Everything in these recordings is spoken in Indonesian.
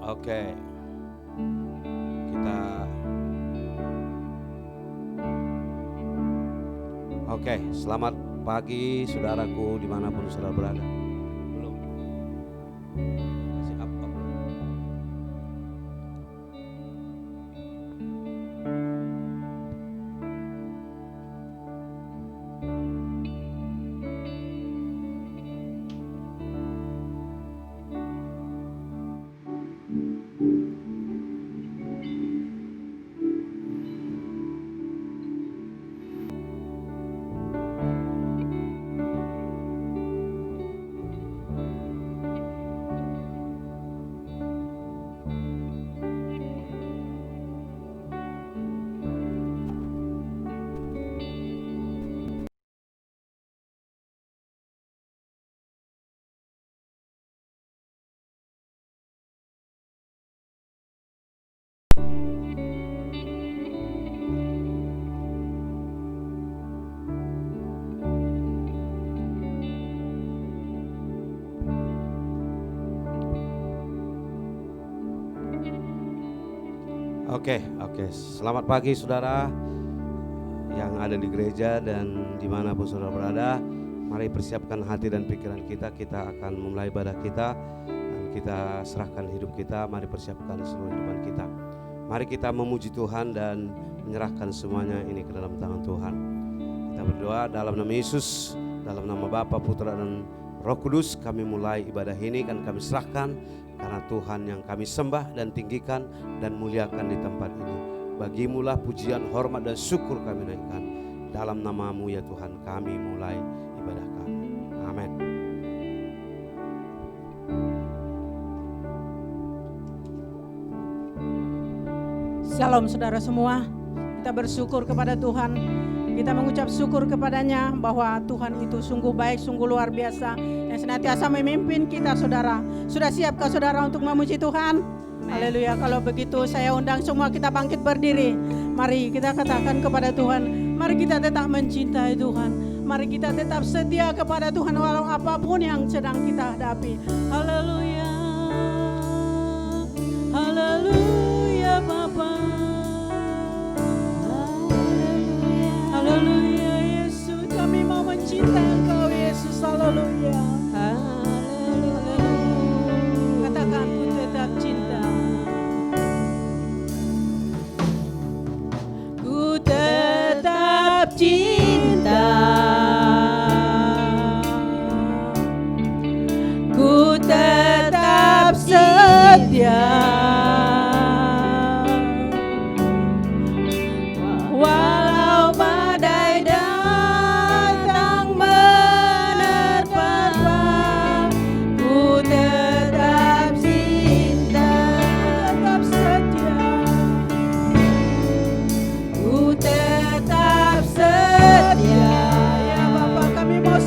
Oke, kita selamat pagi saudaraku dimanapun saudara berada. Belum. Masih up. Oke. Selamat pagi saudara yang ada di gereja dan dimanapun saudara berada. Mari persiapkan hati dan pikiran kita. Kita akan memulai ibadah kita dan kita serahkan hidup kita. Mari persiapkan seluruh kehidupan kita. Mari kita memuji Tuhan dan menyerahkan semuanya ini ke dalam tangan Tuhan. Kita berdoa dalam nama Yesus, dalam nama Bapa, Putra dan Roh Kudus. Kami mulai ibadah ini kan kami serahkan, karena Tuhan yang kami sembah dan tinggikan dan muliakan di tempat ini. Bagimulah pujian, hormat dan syukur kami naikkan. Dalam nama-Mu ya Tuhan kami mulai ibadah kami. Amin. Shalom saudara semua. Kita bersyukur kepada Tuhan. Kita mengucap syukur kepadanya bahwa Tuhan itu sungguh baik, sungguh luar biasa, yang senantiasa memimpin kita saudara. Sudah siapkah saudara untuk memuji Tuhan? Haleluya. Kalau begitu saya undang semua kita bangkit berdiri. Mari kita katakan kepada Tuhan, mari kita tetap mencintai Tuhan. Mari kita tetap setia kepada Tuhan walau apapun yang sedang kita hadapi. Haleluya. Haleluya Bapa. Haleluya Yesus, kami mau mencintai Engkau Yesus. Haleluya. Katakan ku tetap cinta. Ku tetap cinta. Ku tetap setia.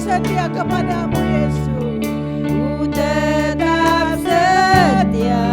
Setia kepadamu Yesus, ku tetap setia.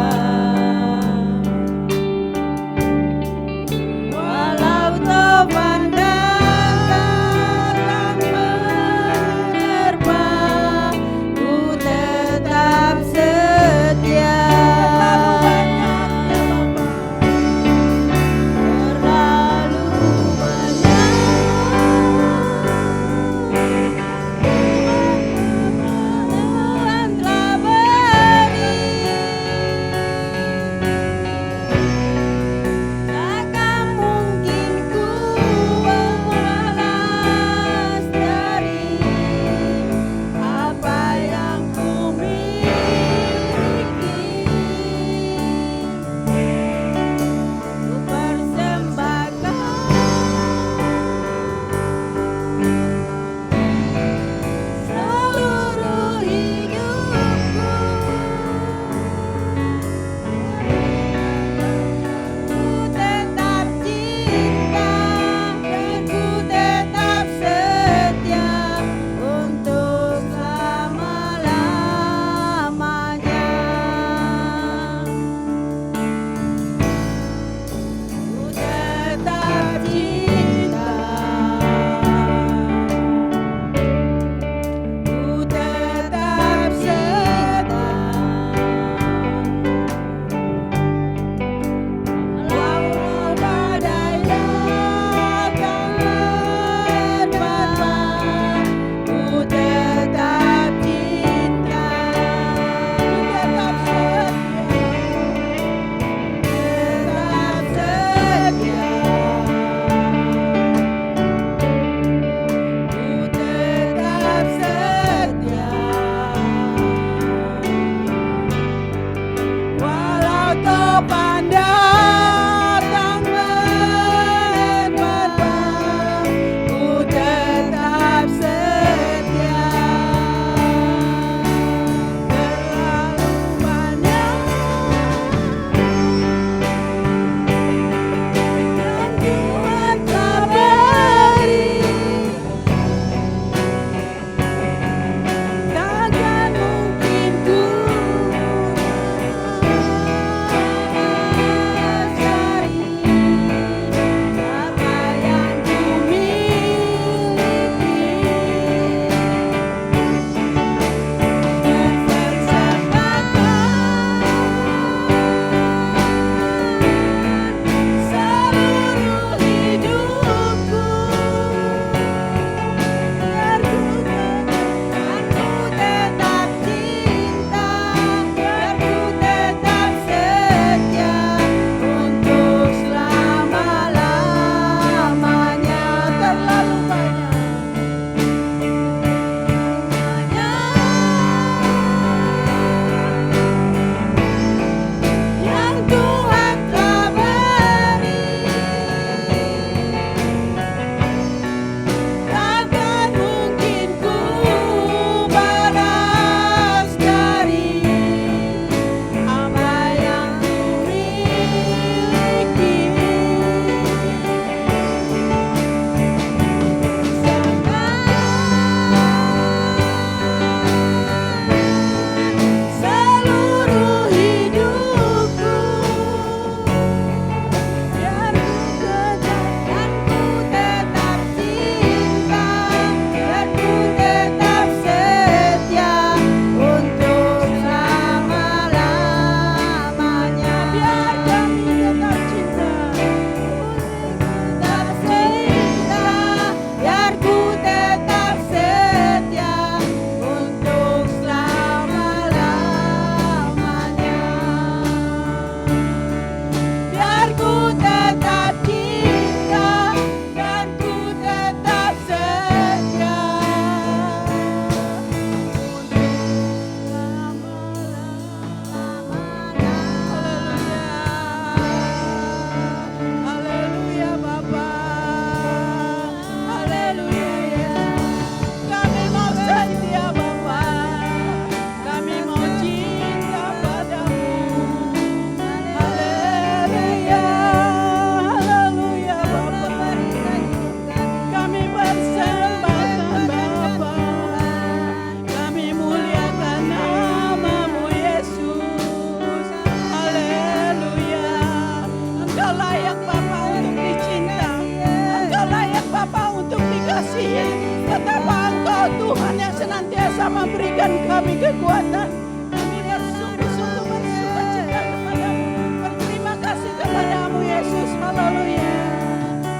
berikan kami kekuatan. Kami bersungguh-sungguh bersuka cita kepadamu. Berterima kasih kepadamu Yesus. Haleluya.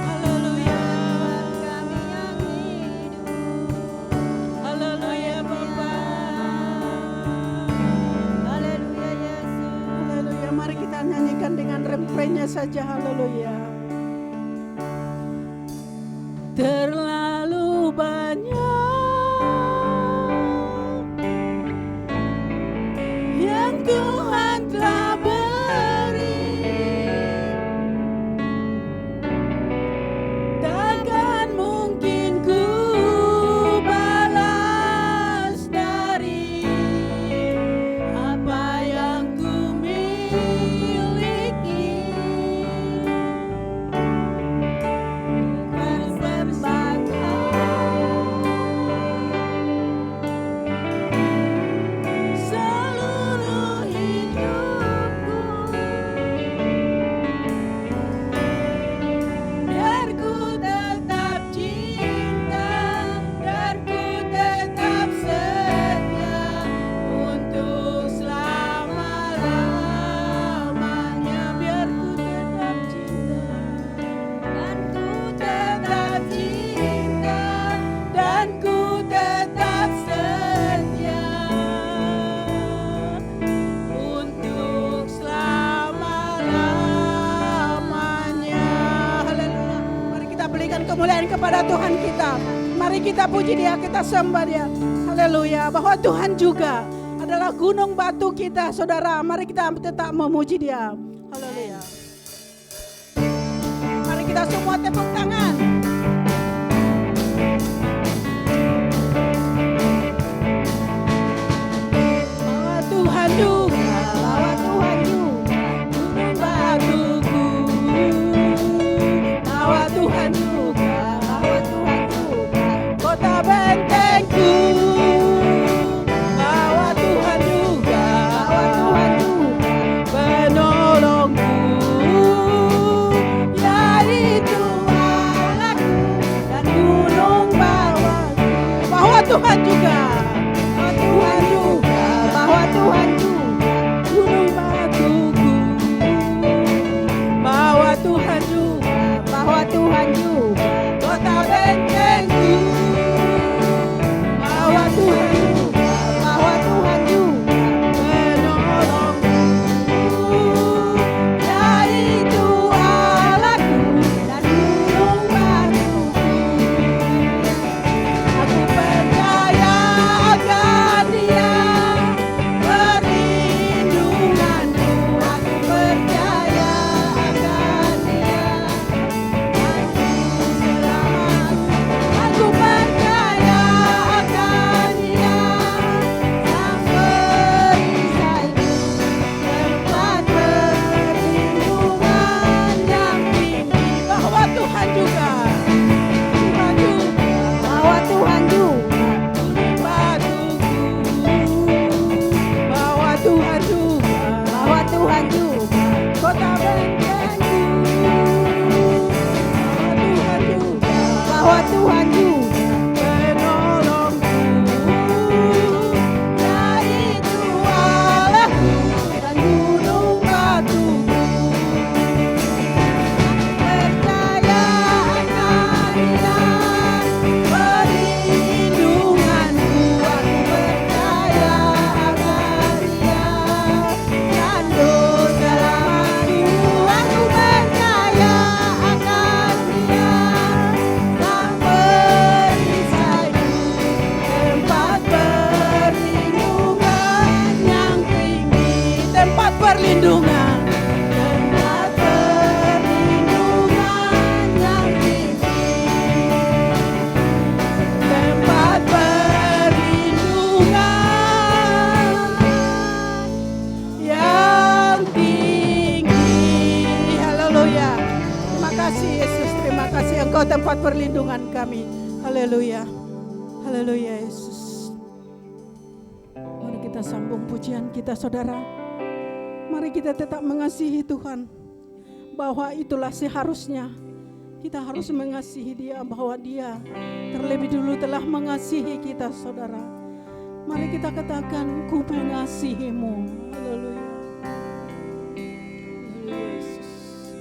Haleluya. Kami yang hidup. Haleluya Bapa. Haleluya Yesus. Haleluya. Mari kita nyanyikan dengan refrainnya saja. Haleluya. Terlalu banyak yang Tuhan telah beri, takkan mungkin ku balas dari apa yang ku miliki. Seluruh hidupku, biar ku tetap cinta, biar ku tetap setia untuk selama-lamanya. Biar ku tetap cinta dan ku tetap cinta dan ku tetap setia untuk selama-lamanya. Haleluya. Mari kita berikan kemuliaan kepada Tuhan kita. Mari kita puji Dia, kita sembah Dia. Haleluya. Bahwa Tuhan juga adalah gunung batu kita, saudara. Mari kita tetap memuji Dia. Haleluya. Mari kita semua tepuk tangan. Bahwa Tuhan juga, bahwa Tuhan juga gunung batuku. Bahwa Tuhan juga, bahwa Tuhan juga kota bentengku. Bahwa Tuhan juga, penolongku. Yaitu Allahku dan gunung bawahku. Bahwa Tuhan juga, bahwa Tuhan juga, bahwa Tuhan juga gunung batuku. Bahwa Tuhan juga, bahwa Tuhan juga kota bentengku. Bahwa Tuhan juga, bahwa Tuhan juga penolongku. Yaitu Allahku dan gunung batuku. Aku percaya akan Dia, perlindunganku. Aku percaya akan Dia, aku percaya akan Dia, Sang Perisaiku, tempat perlindungan yang tinggi. Bahwa Tuhan juga, Tuhan juga, bahwa Tuhan juga gunung batuku. Bahwa Tuhan juga, bahwa Tuhan juga kota bentengku. Bahwa Tuhan juga penolongku. Yaitu Allahku dan gunung batuku. Percaya akan Dia, perlindunganku. Aku percaya akan Dia, tandus selamaku. Aku percaya akan Dia, Sang Perisaiku, tempat perlindungan yang tinggi. Tempat perlindungan, tempat perlindungan yang tinggi. Tempat perlindungan yang tinggi. Haleluya. Terima kasih Yesus, terima kasih Engkau tempat perlindungan kami. Haleluya. Haleluya Yesus. Mari kita sambung pujian kita saudara. Mari kita tetap mengasihi Tuhan. Bahwa itulah seharusnya kita harus mengasihi Dia, bahwa Dia terlebih dulu telah mengasihi kita saudara. Mari kita katakan, ku mengasihimu. Haleluya. Yesus.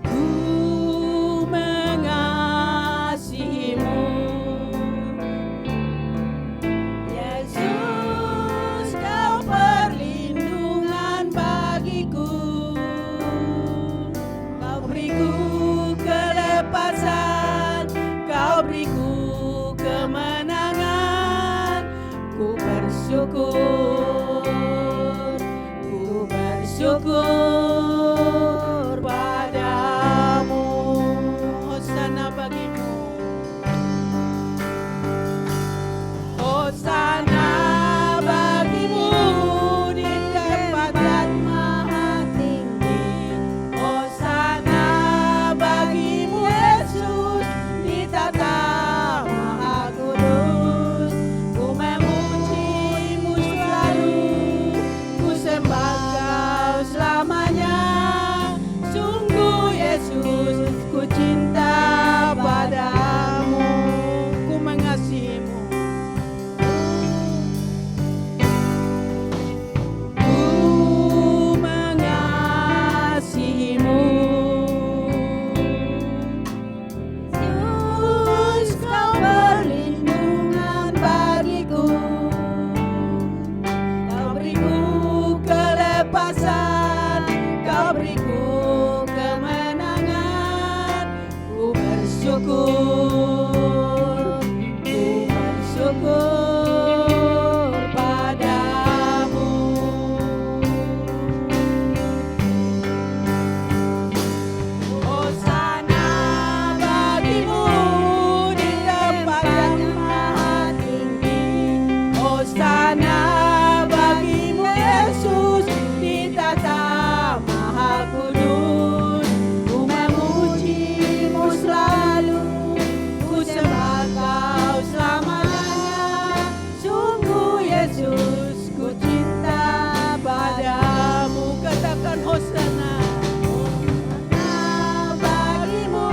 Ku mengasihimu. Yesus, kau perlindungan bagiku. Kau beriku kelepasan, kau beriku kemenangan. Ku bersyukur padamu. Hosana bagimu, Hosana bagimu di tempat yang maha tinggi. Hosana bagimu Yesus di tata maha kudus. Ku memujimu selalu, ku sembah Kau selamanya. Sungguh Yesus, ku cinta padamu. Ku mengasihimu. Ku mengasihimu. Yesus, kau perlindungan bagiku. Kau beriku kelepasan, kau beriku kemenangan. Ku bersyukur padamu. Hosana bagimu di tempat yang maha tinggi. Hosana bagimu Yesus di tata maha kudus. Ku memujimu selalu, ku sembah Kau selamanya. Sungguh Yesus, ku cinta padamu. Katakan Hosana. Hosana bagimu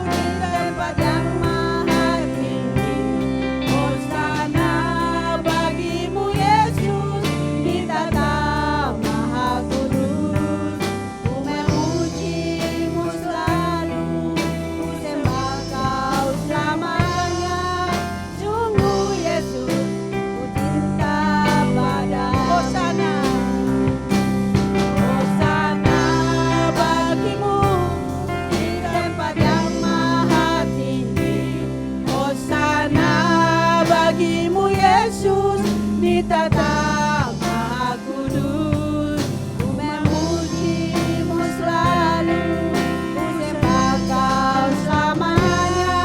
di tempat yang maha tinggi. Hosana bagimu Yesus di tata maha kudus. Ku memujimu selalu, ku sembah Kau selamanya. Sungguh Yesus, ku cinta padamu. Hosana. Hosana bagimu di tempat yang maha tinggi. Hosana bagimu Yesus di tata maha kudus. Ku memujimu selalu, ku sembah Kau selamanya.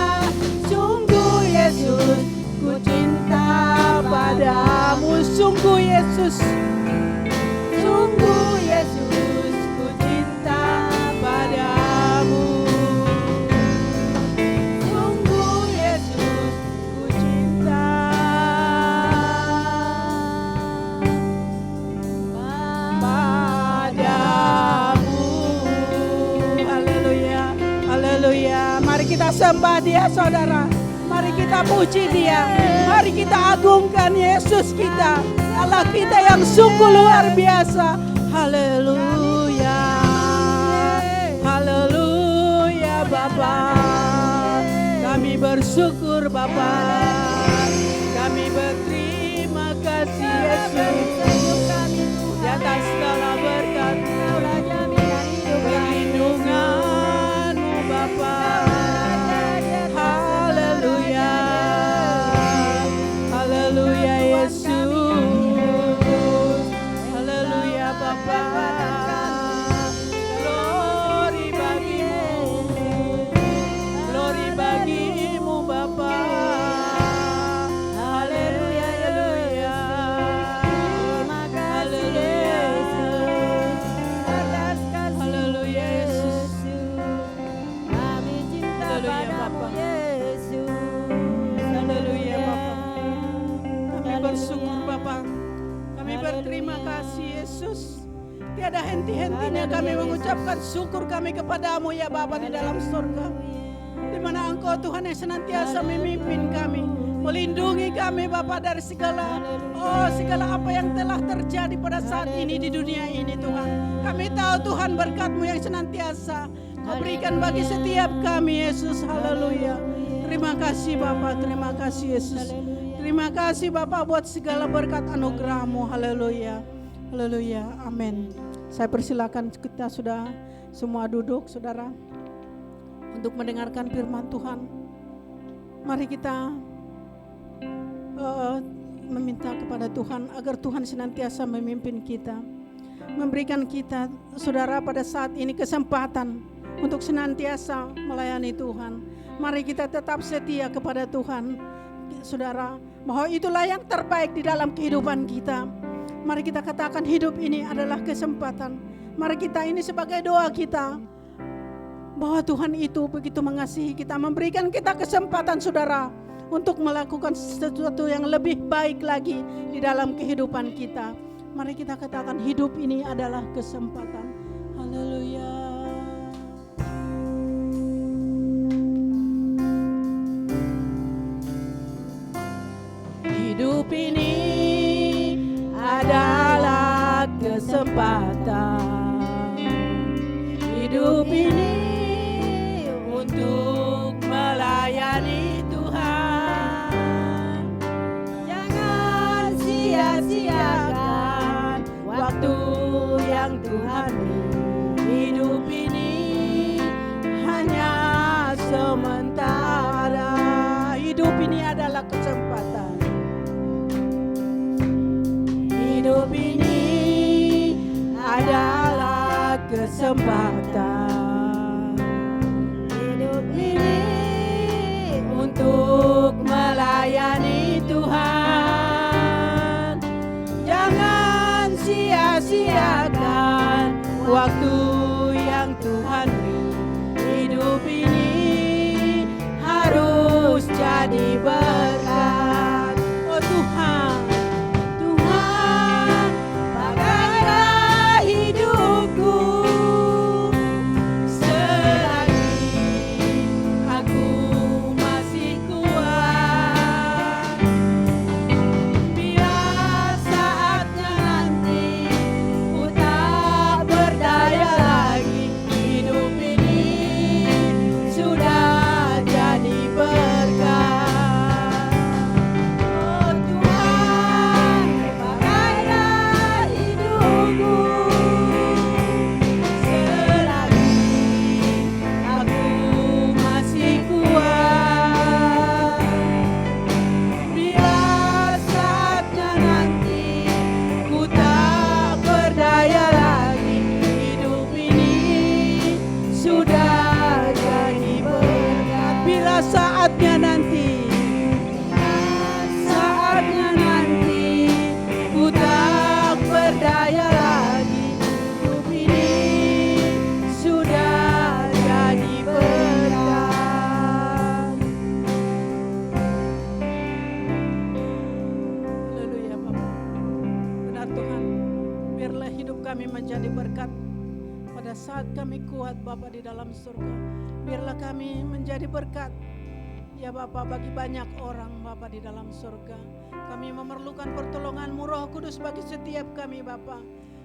Sungguh Yesus, ku cinta padamu. Sungguh Yesus, sungguh Yesus, ku cinta padamu. Sungguh Yesus, ku cinta padamu. Haleluya, haleluya. Mari kita sembah Dia, saudara. Mari kita puji Dia. Mari kita agungkan Yesus kita, Allah kita yang sungguh luar biasa. Haleluya, haleluya Bapa. Kami bersyukur Bapa. Kami berterima kasih Yesus di atas segala berkat perlindungan-Mu Bapa. Haleluya, haleluya Yesus, haleluya Bapa. Glory bagimu Bapa. Haleluya, haleluya, haleluya, haleluya Yesus. Haleluya Bapa. Haleluya Bapa. Kami bersyukur Bapa. Kami berterima kasih Yesus. Tiada henti-hentinya kami mengucapkan syukur kami kepadamu ya Bapa di dalam surga. di mana Engkau Tuhan yang senantiasa memimpin kami, melindungi kami Bapa dari segala apa yang telah terjadi pada saat ini di dunia ini Tuhan. Kami tahu Tuhan berkat-Mu yang senantiasa Kau berikan bagi setiap kami Yesus. Haleluya. Terima kasih Bapa, terima kasih Yesus. Terima kasih Bapa buat segala berkat anugerah-Mu. Haleluya. Haleluya. Amin. Saya persilakan kita sudah semua duduk saudara untuk mendengarkan firman Tuhan. Mari kita meminta kepada Tuhan agar Tuhan senantiasa memimpin kita, memberikan kita saudara pada saat ini kesempatan untuk senantiasa melayani Tuhan. Mari kita tetap setia kepada Tuhan saudara, bahwa itulah yang terbaik di dalam kehidupan kita. Mari kita katakan hidup ini adalah kesempatan. Mari kita ini sebagai doa kita, bahwa Tuhan itu begitu mengasihi kita, memberikan kita kesempatan saudara untuk melakukan sesuatu yang lebih baik lagi di dalam kehidupan kita. Mari kita katakan hidup ini adalah kesempatan. Haleluya. Hidup ini adalah kesempatan. Hidup ini untuk melayani Tuhan. Jangan sia-siakan waktu yang Tuhan beri. Hidup ini hanya sementara. Hidup ini adalah kesempatan. Hidup ini adalah kesempatan. Hidup ini untuk melayani Tuhan. Jangan sia-siakan waktu yang Tuhan beri. Hidup ini harus jadi berkat. Oh Tuhan, Bapa di dalam surga, biarlah kami menjadi berkat ya Bapa bagi banyak orang Bapa di dalam surga. Kami memerlukan pertolongan-Mu Roh Kudus bagi setiap kami Bapa,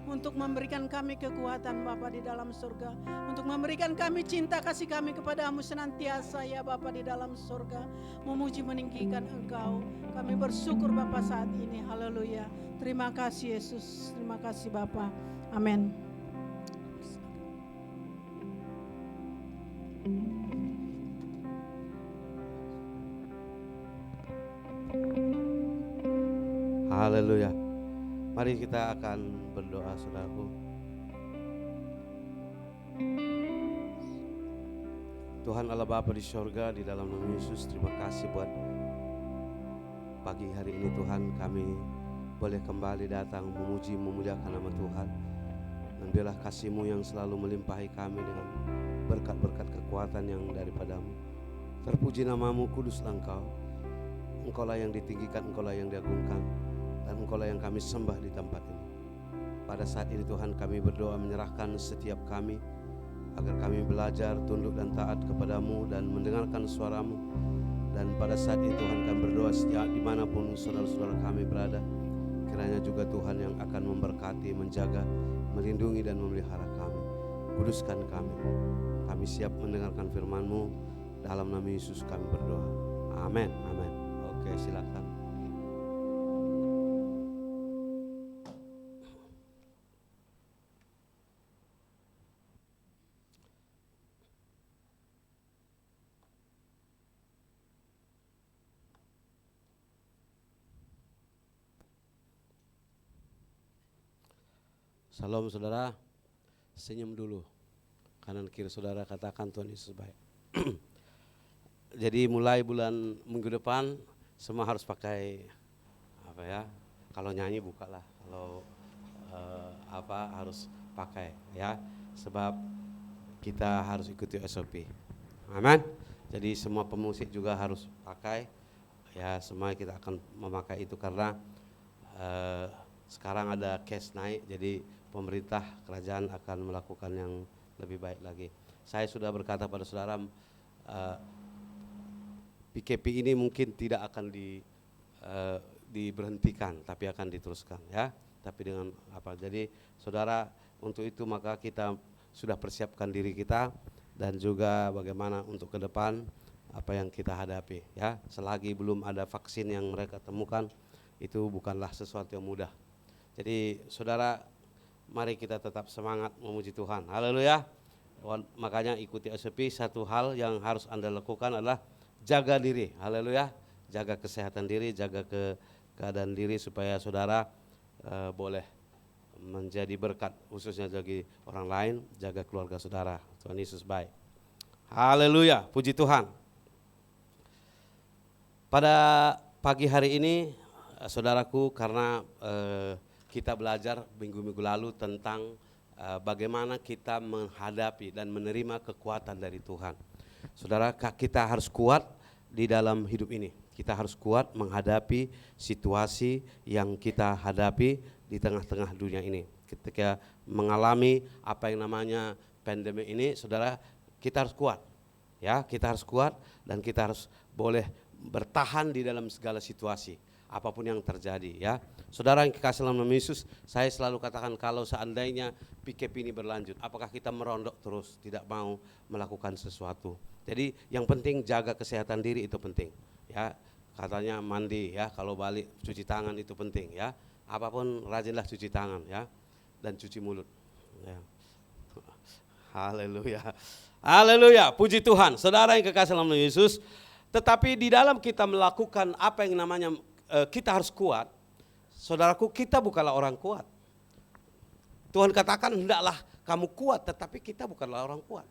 untuk memberikan kami kekuatan Bapa di dalam surga, untuk memberikan kami cinta kasih kami kepadamu senantiasa ya Bapa di dalam surga, memuji meninggikan Engkau. Kami bersyukur Bapa saat ini. Haleluya. Terima kasih Yesus, terima kasih Bapa. Amin. Haleluya. Mari kita akan berdoa saudaraku. Tuhan Allah Bapa di sorga, di dalam nama Yesus, terima kasih buat pagi hari ini Tuhan, kami boleh kembali datang memuji memuliakan nama Tuhan. Dan biarlah kasih-Mu yang selalu melimpahi kami dengan berkat-berkat kekuatan yang daripadamu. Terpuji namamu, kuduslah Engkau. Engkaulah yang ditinggikan, Engkaulah yang diagungkan, dan Engkaulah yang kami sembah di tempat ini. Pada saat ini Tuhan, kami berdoa menyerahkan setiap kami agar kami belajar tunduk dan taat kepadamu dan mendengarkan suaramu. Dan pada saat itu Tuhan kami berdoa setiap dimanapun saudara-saudara kami berada, kiranya juga Tuhan yang akan memberkati, menjaga, melindungi dan memelihara kami. Kuduskan kami. Kami siap mendengarkan firman-Mu. Dalam nama Yesus kami berdoa. Amin. Amin. Oke, silakan. Salam saudara, senyum dulu. Kanan kiri saudara katakan Tuhan Yesus baik. Jadi mulai bulan minggu depan semua harus pakai apa ya? Kalau nyanyi bukalah, kalau harus pakai ya. Sebab kita harus ikuti SOP. Amin. Jadi semua pemusik juga harus pakai. Ya, semua kita akan memakai itu karena sekarang ada cash naik, jadi pemerintah kerajaan akan melakukan yang lebih baik lagi. Saya sudah berkata pada saudara, PKP ini mungkin tidak akan diberhentikan, tapi akan diteruskan ya. Tapi dengan apa? Jadi saudara, untuk itu maka kita sudah persiapkan diri kita dan juga bagaimana untuk ke depan apa yang kita hadapi ya. Selagi belum ada vaksin yang mereka temukan, itu bukanlah sesuatu yang mudah. Jadi saudara, mari kita tetap semangat memuji Tuhan. Haleluya. Makanya ikuti SOP. Satu hal yang harus Anda lakukan adalah jaga diri. Haleluya. Jaga kesehatan diri, jaga keadaan diri supaya saudara boleh menjadi berkat khususnya bagi orang lain. Jaga keluarga saudara. Tuhan Yesus baik. Haleluya. Puji Tuhan. Pada pagi hari ini saudaraku, karena kita belajar minggu-minggu lalu tentang bagaimana kita menghadapi dan menerima kekuatan dari Tuhan. Saudara, kita harus kuat di dalam hidup ini. Kita harus kuat menghadapi situasi yang kita hadapi di tengah-tengah dunia ini. Ketika mengalami apa yang namanya pandemi ini, saudara, kita harus kuat. Ya, kita harus kuat dan kita harus boleh bertahan di dalam segala situasi. Apapun yang terjadi ya. Saudara yang kekasih dalam nama Yesus, saya selalu katakan kalau seandainya PKP ini berlanjut, apakah kita merondok terus, tidak mau melakukan sesuatu. Jadi yang penting jaga kesehatan diri, itu penting ya. Katanya mandi ya, kalau balik cuci tangan itu penting ya. Apapun rajinlah cuci tangan ya, dan cuci mulut ya. Haleluya. Haleluya, puji Tuhan. Saudara yang kekasih dalam nama Yesus, tetapi di dalam kita melakukan apa yang namanya kita harus kuat, saudaraku, kita bukanlah orang kuat. Tuhan katakan hendaklah kamu kuat, tetapi kita bukanlah orang kuat.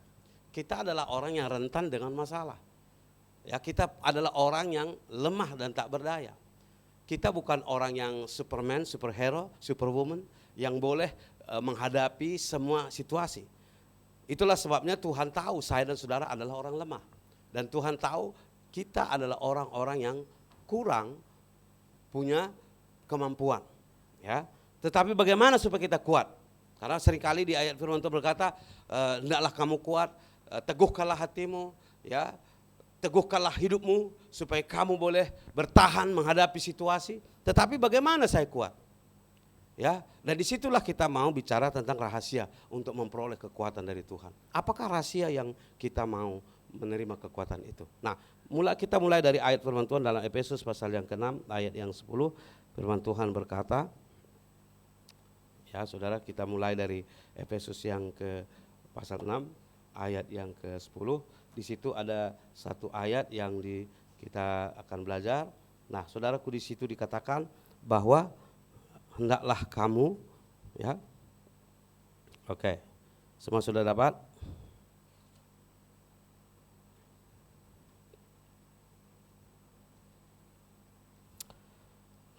Kita adalah orang yang rentan dengan masalah. Ya, kita adalah orang yang lemah dan tak berdaya. Kita bukan orang yang Superman, superhero, superwoman yang boleh menghadapi semua situasi. Itulah sebabnya Tuhan tahu saya dan saudara adalah orang lemah. Dan Tuhan tahu kita adalah orang-orang yang kurang punya kemampuan ya. Tetapi bagaimana supaya kita kuat? Karena seringkali di ayat firman Tuhan berkata, hendaklah kamu kuat, teguhkanlah hatimu ya, teguhkanlah hidupmu supaya kamu boleh bertahan menghadapi situasi. Tetapi bagaimana saya kuat? Ya, dan disitulah kita mau bicara tentang rahasia untuk memperoleh kekuatan dari Tuhan. Apakah rahasia yang kita mau menerima kekuatan itu? Nah, kita mulai dari ayat firman Tuhan dalam Efesus pasal yang ke-6 ayat yang 10. Firman Tuhan berkata, ya saudara, kita mulai dari Efesus yang ke pasal 6 ayat yang ke-10. Di situ ada satu ayat yang kita akan belajar. Nah, saudaraku, di situ dikatakan bahwa hendaklah kamu ya. Oke. Semua sudah dapat?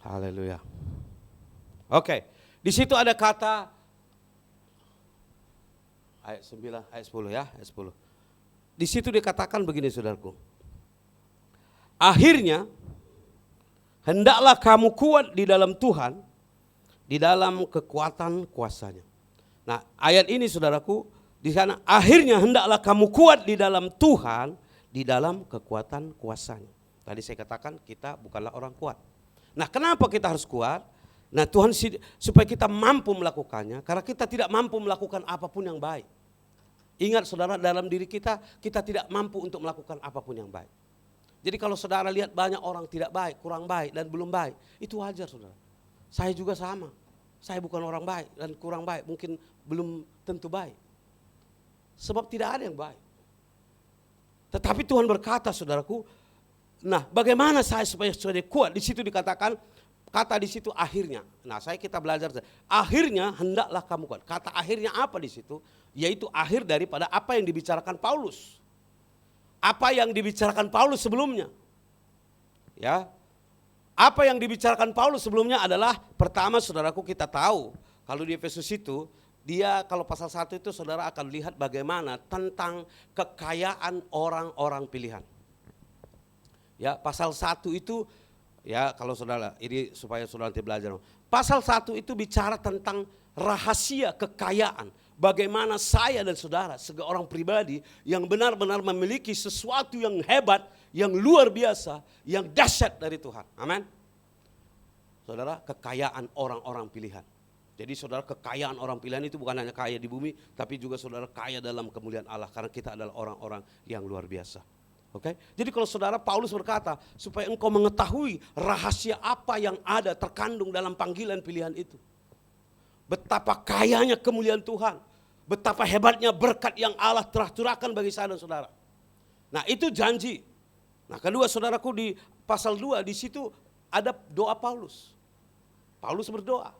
Haleluya. Oke, di situ ada kata ayat 9, ayat 10 ya, ayat 10. Di situ dikatakan begini saudaraku. Akhirnya hendaklah kamu kuat di dalam Tuhan, di dalam kekuatan kuasanya. Nah, ayat ini saudaraku Di sana akhirnya hendaklah kamu kuat di dalam Tuhan, di dalam kekuatan kuasanya. Tadi saya katakan kita bukanlah orang kuat. Nah, kenapa kita harus kuat? Nah, Tuhan supaya kita mampu melakukannya, karena kita tidak mampu melakukan apapun yang baik. Ingat saudara, dalam diri kita tidak mampu untuk melakukan apapun yang baik. Jadi kalau saudara lihat banyak orang tidak baik, kurang baik dan belum baik, itu wajar saudara. Saya juga sama. Saya bukan orang baik dan kurang baik, mungkin belum tentu baik. Sebab tidak ada yang baik. Tetapi Tuhan berkata saudaraku, nah bagaimana saya supaya kuat? Di situ dikatakan, kata di situ akhirnya. Nah kita belajar, akhirnya hendaklah kamu kuat. Kata akhirnya apa di situ? Yaitu akhir daripada apa yang dibicarakan Paulus. Apa yang dibicarakan Paulus sebelumnya. Ya, apa yang dibicarakan Paulus sebelumnya adalah, pertama saudaraku kita tahu, kalau di Efesus itu, dia kalau pasal 1 itu saudara akan lihat bagaimana tentang kekayaan orang-orang pilihan. Ya, pasal 1 itu ya kalau saudara, ini supaya saudara nanti belajar. Pasal 1 itu bicara tentang rahasia kekayaan. Bagaimana saya dan saudara sebagai orang pribadi yang benar-benar memiliki sesuatu yang hebat, yang luar biasa, yang dahsyat dari Tuhan. Amin. Saudara, kekayaan orang-orang pilihan. Jadi saudara, kekayaan orang pilihan itu bukan hanya kaya di bumi, tapi juga saudara kaya dalam kemuliaan Allah, karena kita adalah orang-orang yang luar biasa. Oke? Jadi kalau saudara, Paulus berkata, supaya engkau mengetahui rahasia apa yang ada terkandung dalam panggilan pilihan itu. Betapa kayanya kemuliaan Tuhan, betapa hebatnya berkat yang Allah telah curahkan bagi saya dan saudara. Nah itu janji. Nah kedua saudaraku, di pasal 2 di situ ada doa Paulus. Paulus berdoa.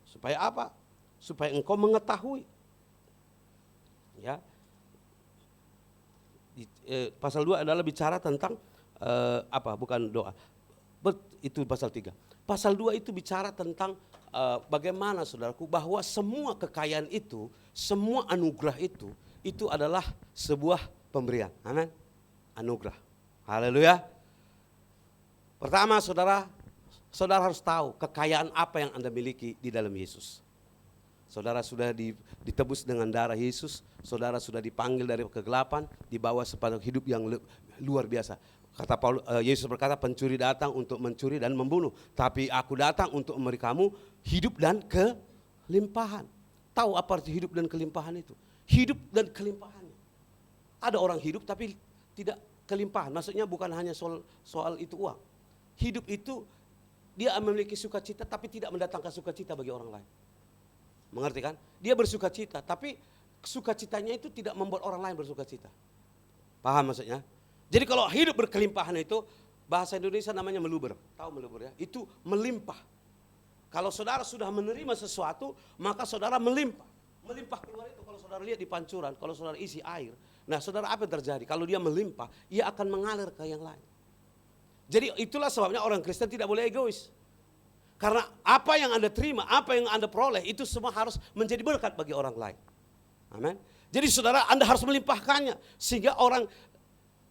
Supaya apa? Supaya engkau mengetahui. Ya. Pasal 2 adalah bicara tentang apa? Bukan doa. Itu pasal 3. Pasal 2 itu bicara tentang bagaimana saudaraku, bahwa semua kekayaan itu, semua anugerah itu adalah sebuah pemberian. Amin. Anugerah. Haleluya. Pertama saudara harus tahu kekayaan apa yang Anda miliki di dalam Yesus. Saudara sudah ditebus dengan darah Yesus, saudara sudah dipanggil dari kegelapan, dibawa kepada hidup yang luar biasa. Kata Paulus, Yesus berkata, pencuri datang untuk mencuri dan membunuh, tapi aku datang untuk memberi kamu hidup dan kelimpahan. Tahu apa arti hidup dan kelimpahan itu? Hidup dan kelimpahannya. Ada orang hidup tapi tidak kelimpahan, maksudnya bukan hanya soal itu uang. Hidup itu dia memiliki sukacita tapi tidak mendatangkan sukacita bagi orang lain. Mengerti kan? Dia bersukacita tapi sukacitanya itu tidak membuat orang lain bersukacita. Paham maksudnya? Jadi kalau hidup berkelimpahan itu, bahasa Indonesia namanya meluber. Tahu meluber ya? Itu melimpah. Kalau saudara sudah menerima sesuatu, maka saudara melimpah. Melimpah keluar itu kalau saudara lihat di pancuran, kalau saudara isi air. Nah saudara, apa yang terjadi? Kalau dia melimpah, ia akan mengalir ke yang lain. Jadi itulah sebabnya orang Kristen tidak boleh egois. Karena apa yang Anda terima, apa yang Anda peroleh, itu semua harus menjadi berkat bagi orang lain. Amin. Jadi saudara, Anda harus melimpahkannya. Sehingga orang,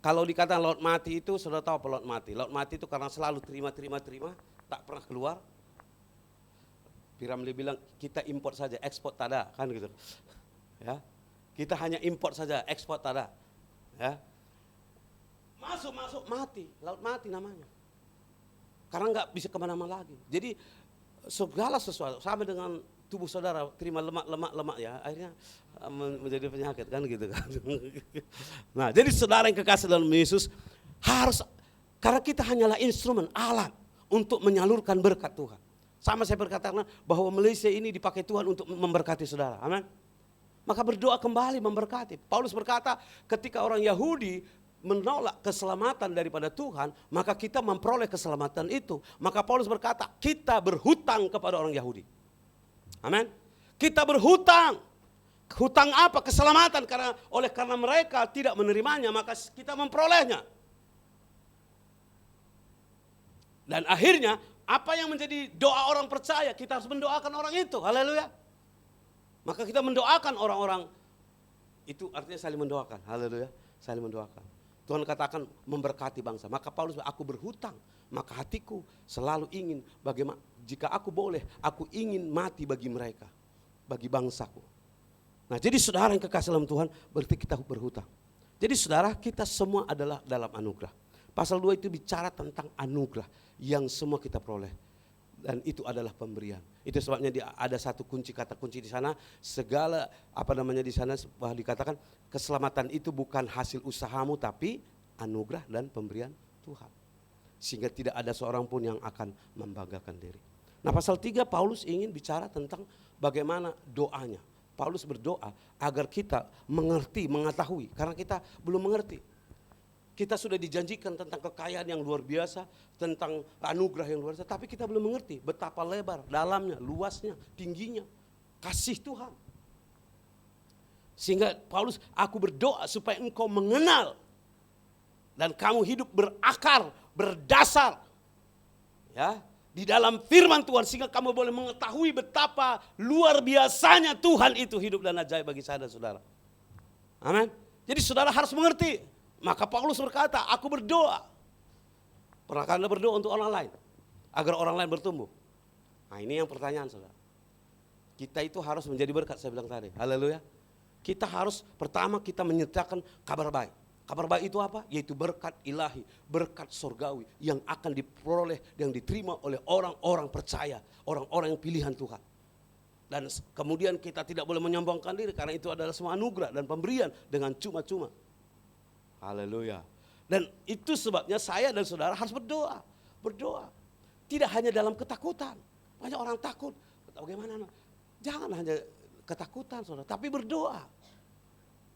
kalau dikatakan laut mati itu, saudara tahu apa laut mati? Laut mati itu karena selalu terima, tak pernah keluar. Piramli bilang, kita import saja, ekspor tak ada, kan gitu. Ya, kita hanya import saja, ekspor tak ada. Ya. Masuk mati, laut mati namanya. Karena nggak bisa kemana-mana lagi. Jadi segala sesuatu sama dengan tubuh saudara, terima lemak ya, akhirnya menjadi penyakit kan gitu kan. Nah jadi saudara yang kekasih dalam Yesus harus, karena kita hanyalah instrumen, alat untuk menyalurkan berkat Tuhan. Sama saya berkata bahwa Malaysia ini dipakai Tuhan untuk memberkati saudara, amin. Maka berdoa kembali memberkati. Paulus berkata ketika orang Yahudi menolak keselamatan daripada Tuhan, maka kita memperoleh keselamatan itu. Maka Paulus berkata, kita berhutang kepada orang Yahudi. Amin. Kita berhutang. Hutang apa? Keselamatan. Karena mereka tidak menerimanya, maka kita memperolehnya. Dan akhirnya, apa yang menjadi doa orang percaya, kita harus mendoakan orang itu. Haleluya. Maka kita mendoakan orang-orang itu, artinya saling mendoakan. Haleluya. Saling mendoakan. Tuhan katakan memberkati bangsa. Maka Paulus, aku berhutang, maka hatiku selalu ingin bagaimana, jika aku boleh, aku ingin mati bagi mereka, bagi bangsaku. Nah, jadi saudara yang kekasih dalam Tuhan, berarti kita berhutang. Jadi saudara, kita semua adalah dalam anugerah. Pasal 2 itu bicara tentang anugerah yang semua kita peroleh. Dan itu adalah pemberian. Itu sebabnya ada satu kata kunci di sana. Segala di sana dikatakan keselamatan itu bukan hasil usahamu, tapi anugerah dan pemberian Tuhan. Sehingga tidak ada seorang pun yang akan membanggakan diri. Nah, pasal 3 Paulus ingin bicara tentang bagaimana doanya. Paulus berdoa agar kita mengerti, mengetahui. Karena kita belum mengerti. Kita sudah dijanjikan tentang kekayaan yang luar biasa, tentang anugerah yang luar biasa, tapi kita belum mengerti betapa lebar, dalamnya, luasnya, tingginya, kasih Tuhan. Sehingga Paulus, aku berdoa supaya engkau mengenal dan kamu hidup berakar, berdasar ya di dalam firman Tuhan, sehingga kamu boleh mengetahui betapa luar biasanya Tuhan itu hidup dan ajaib bagi saya dan saudara. Amin. Jadi saudara harus mengerti. Maka Paulus berkata, aku berdoa. Pernahkah Anda berdoa untuk orang lain? Agar orang lain bertumbuh. Nah, ini yang pertanyaan saudara. Kita itu harus menjadi berkat, saya bilang tadi. Haleluya. Kita harus, pertama kita menyertakan kabar baik. Kabar baik itu apa? Yaitu berkat ilahi, berkat surgawi yang akan diperoleh, yang diterima oleh orang-orang percaya, orang-orang yang pilihan Tuhan. Dan kemudian kita tidak boleh menyombongkan diri, karena itu adalah semua anugerah dan pemberian dengan cuma-cuma. Haleluya. Dan itu sebabnya saya dan saudara harus berdoa. Berdoa. Tidak hanya dalam ketakutan. Banyak orang takut. Bagaimana? Jangan hanya ketakutan saudara, tapi berdoa.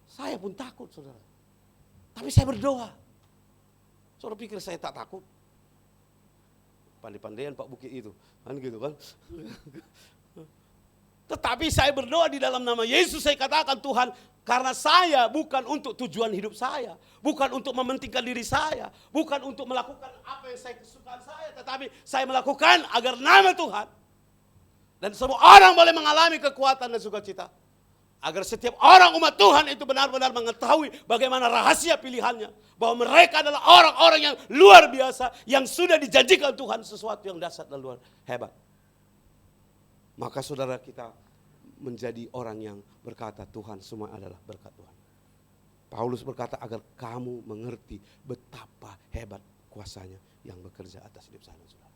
Saya pun takut saudara. Tapi saya berdoa. Saudara pikir saya tak takut? Pandai-pandaian Pak Bukit itu. Kan gitu kan. Tetapi saya berdoa di dalam nama Yesus, saya katakan Tuhan, karena saya bukan untuk tujuan hidup saya, bukan untuk mementingkan diri saya, bukan untuk melakukan apa yang saya kesukaan saya, tetapi saya melakukan agar nama Tuhan dan semua orang boleh mengalami kekuatan dan sukacita. Agar setiap orang umat Tuhan itu benar-benar mengetahui bagaimana rahasia pilihannya, bahwa mereka adalah orang-orang yang luar biasa, yang sudah dijanjikan Tuhan sesuatu yang dahsyat dan luar hebat. Maka saudara, kita menjadi orang yang berkata Tuhan semua adalah berkat Tuhan. Paulus berkata agar kamu mengerti betapa hebat kuasanya yang bekerja atas hidup saya dan saudara.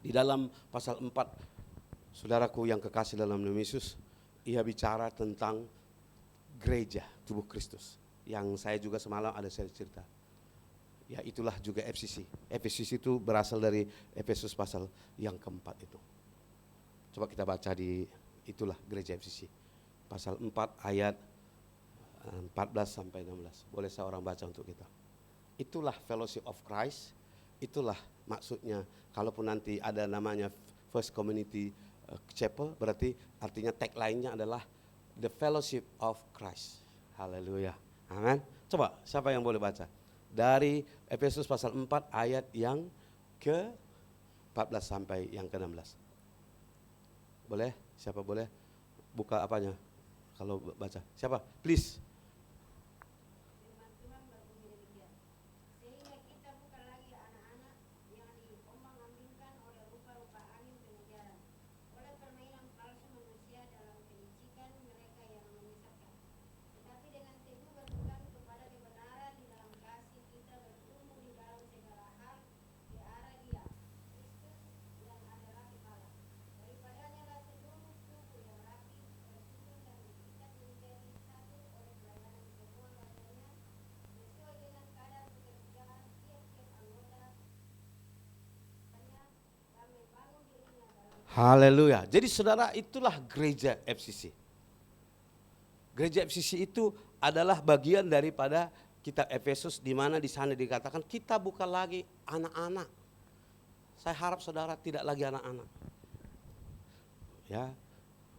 Di dalam pasal 4, saudaraku yang kekasih dalam nama Yesus, ia bicara tentang gereja tubuh Kristus. Yang saya juga semalam ada saya cerita. Ya, itulah juga FCC. FCC itu berasal dari Efesus pasal yang keempat itu. Coba kita baca di itulah gereja FCC. Pasal 4 ayat 14 sampai 16. Boleh saya orang baca untuk kita. Itulah fellowship of Christ. Itulah maksudnya, kalaupun nanti ada namanya First Community Chapel, berarti artinya tagline-nya adalah the fellowship of Christ. Haleluya. Amin. Coba siapa yang boleh baca? Dari Efesus pasal 4 ayat yang ke 14 sampai yang ke 16. Boleh? Siapa boleh buka apanya? Kalau baca. Siapa? Please. Haleluya. Jadi saudara, itulah gereja FCC. Gereja FCC itu adalah bagian daripada kitab Efesus, di mana di sana dikatakan kita bukan lagi anak-anak. Saya harap saudara tidak lagi anak-anak. Ya,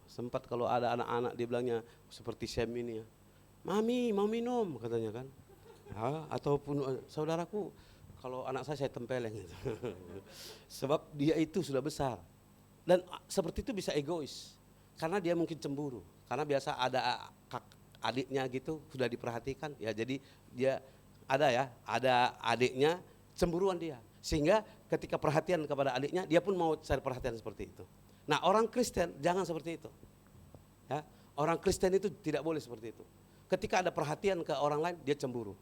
sempat kalau ada anak-anak dibilangnya seperti Sam ini ya. Mami, mau minum katanya kan. Ya, ataupun saudaraku, kalau anak saya tempeleng gitu. Sebab dia itu sudah besar. Dan seperti itu bisa egois, karena dia mungkin cemburu, karena biasa ada adiknya gitu sudah diperhatikan, ya jadi dia ada adiknya, cemburuan dia, sehingga ketika perhatian kepada adiknya dia pun mau cari perhatian seperti itu. Nah, orang Kristen jangan seperti itu. Ya, Orang Kristen itu tidak boleh seperti itu. Ketika ada perhatian ke orang lain, dia cemburu.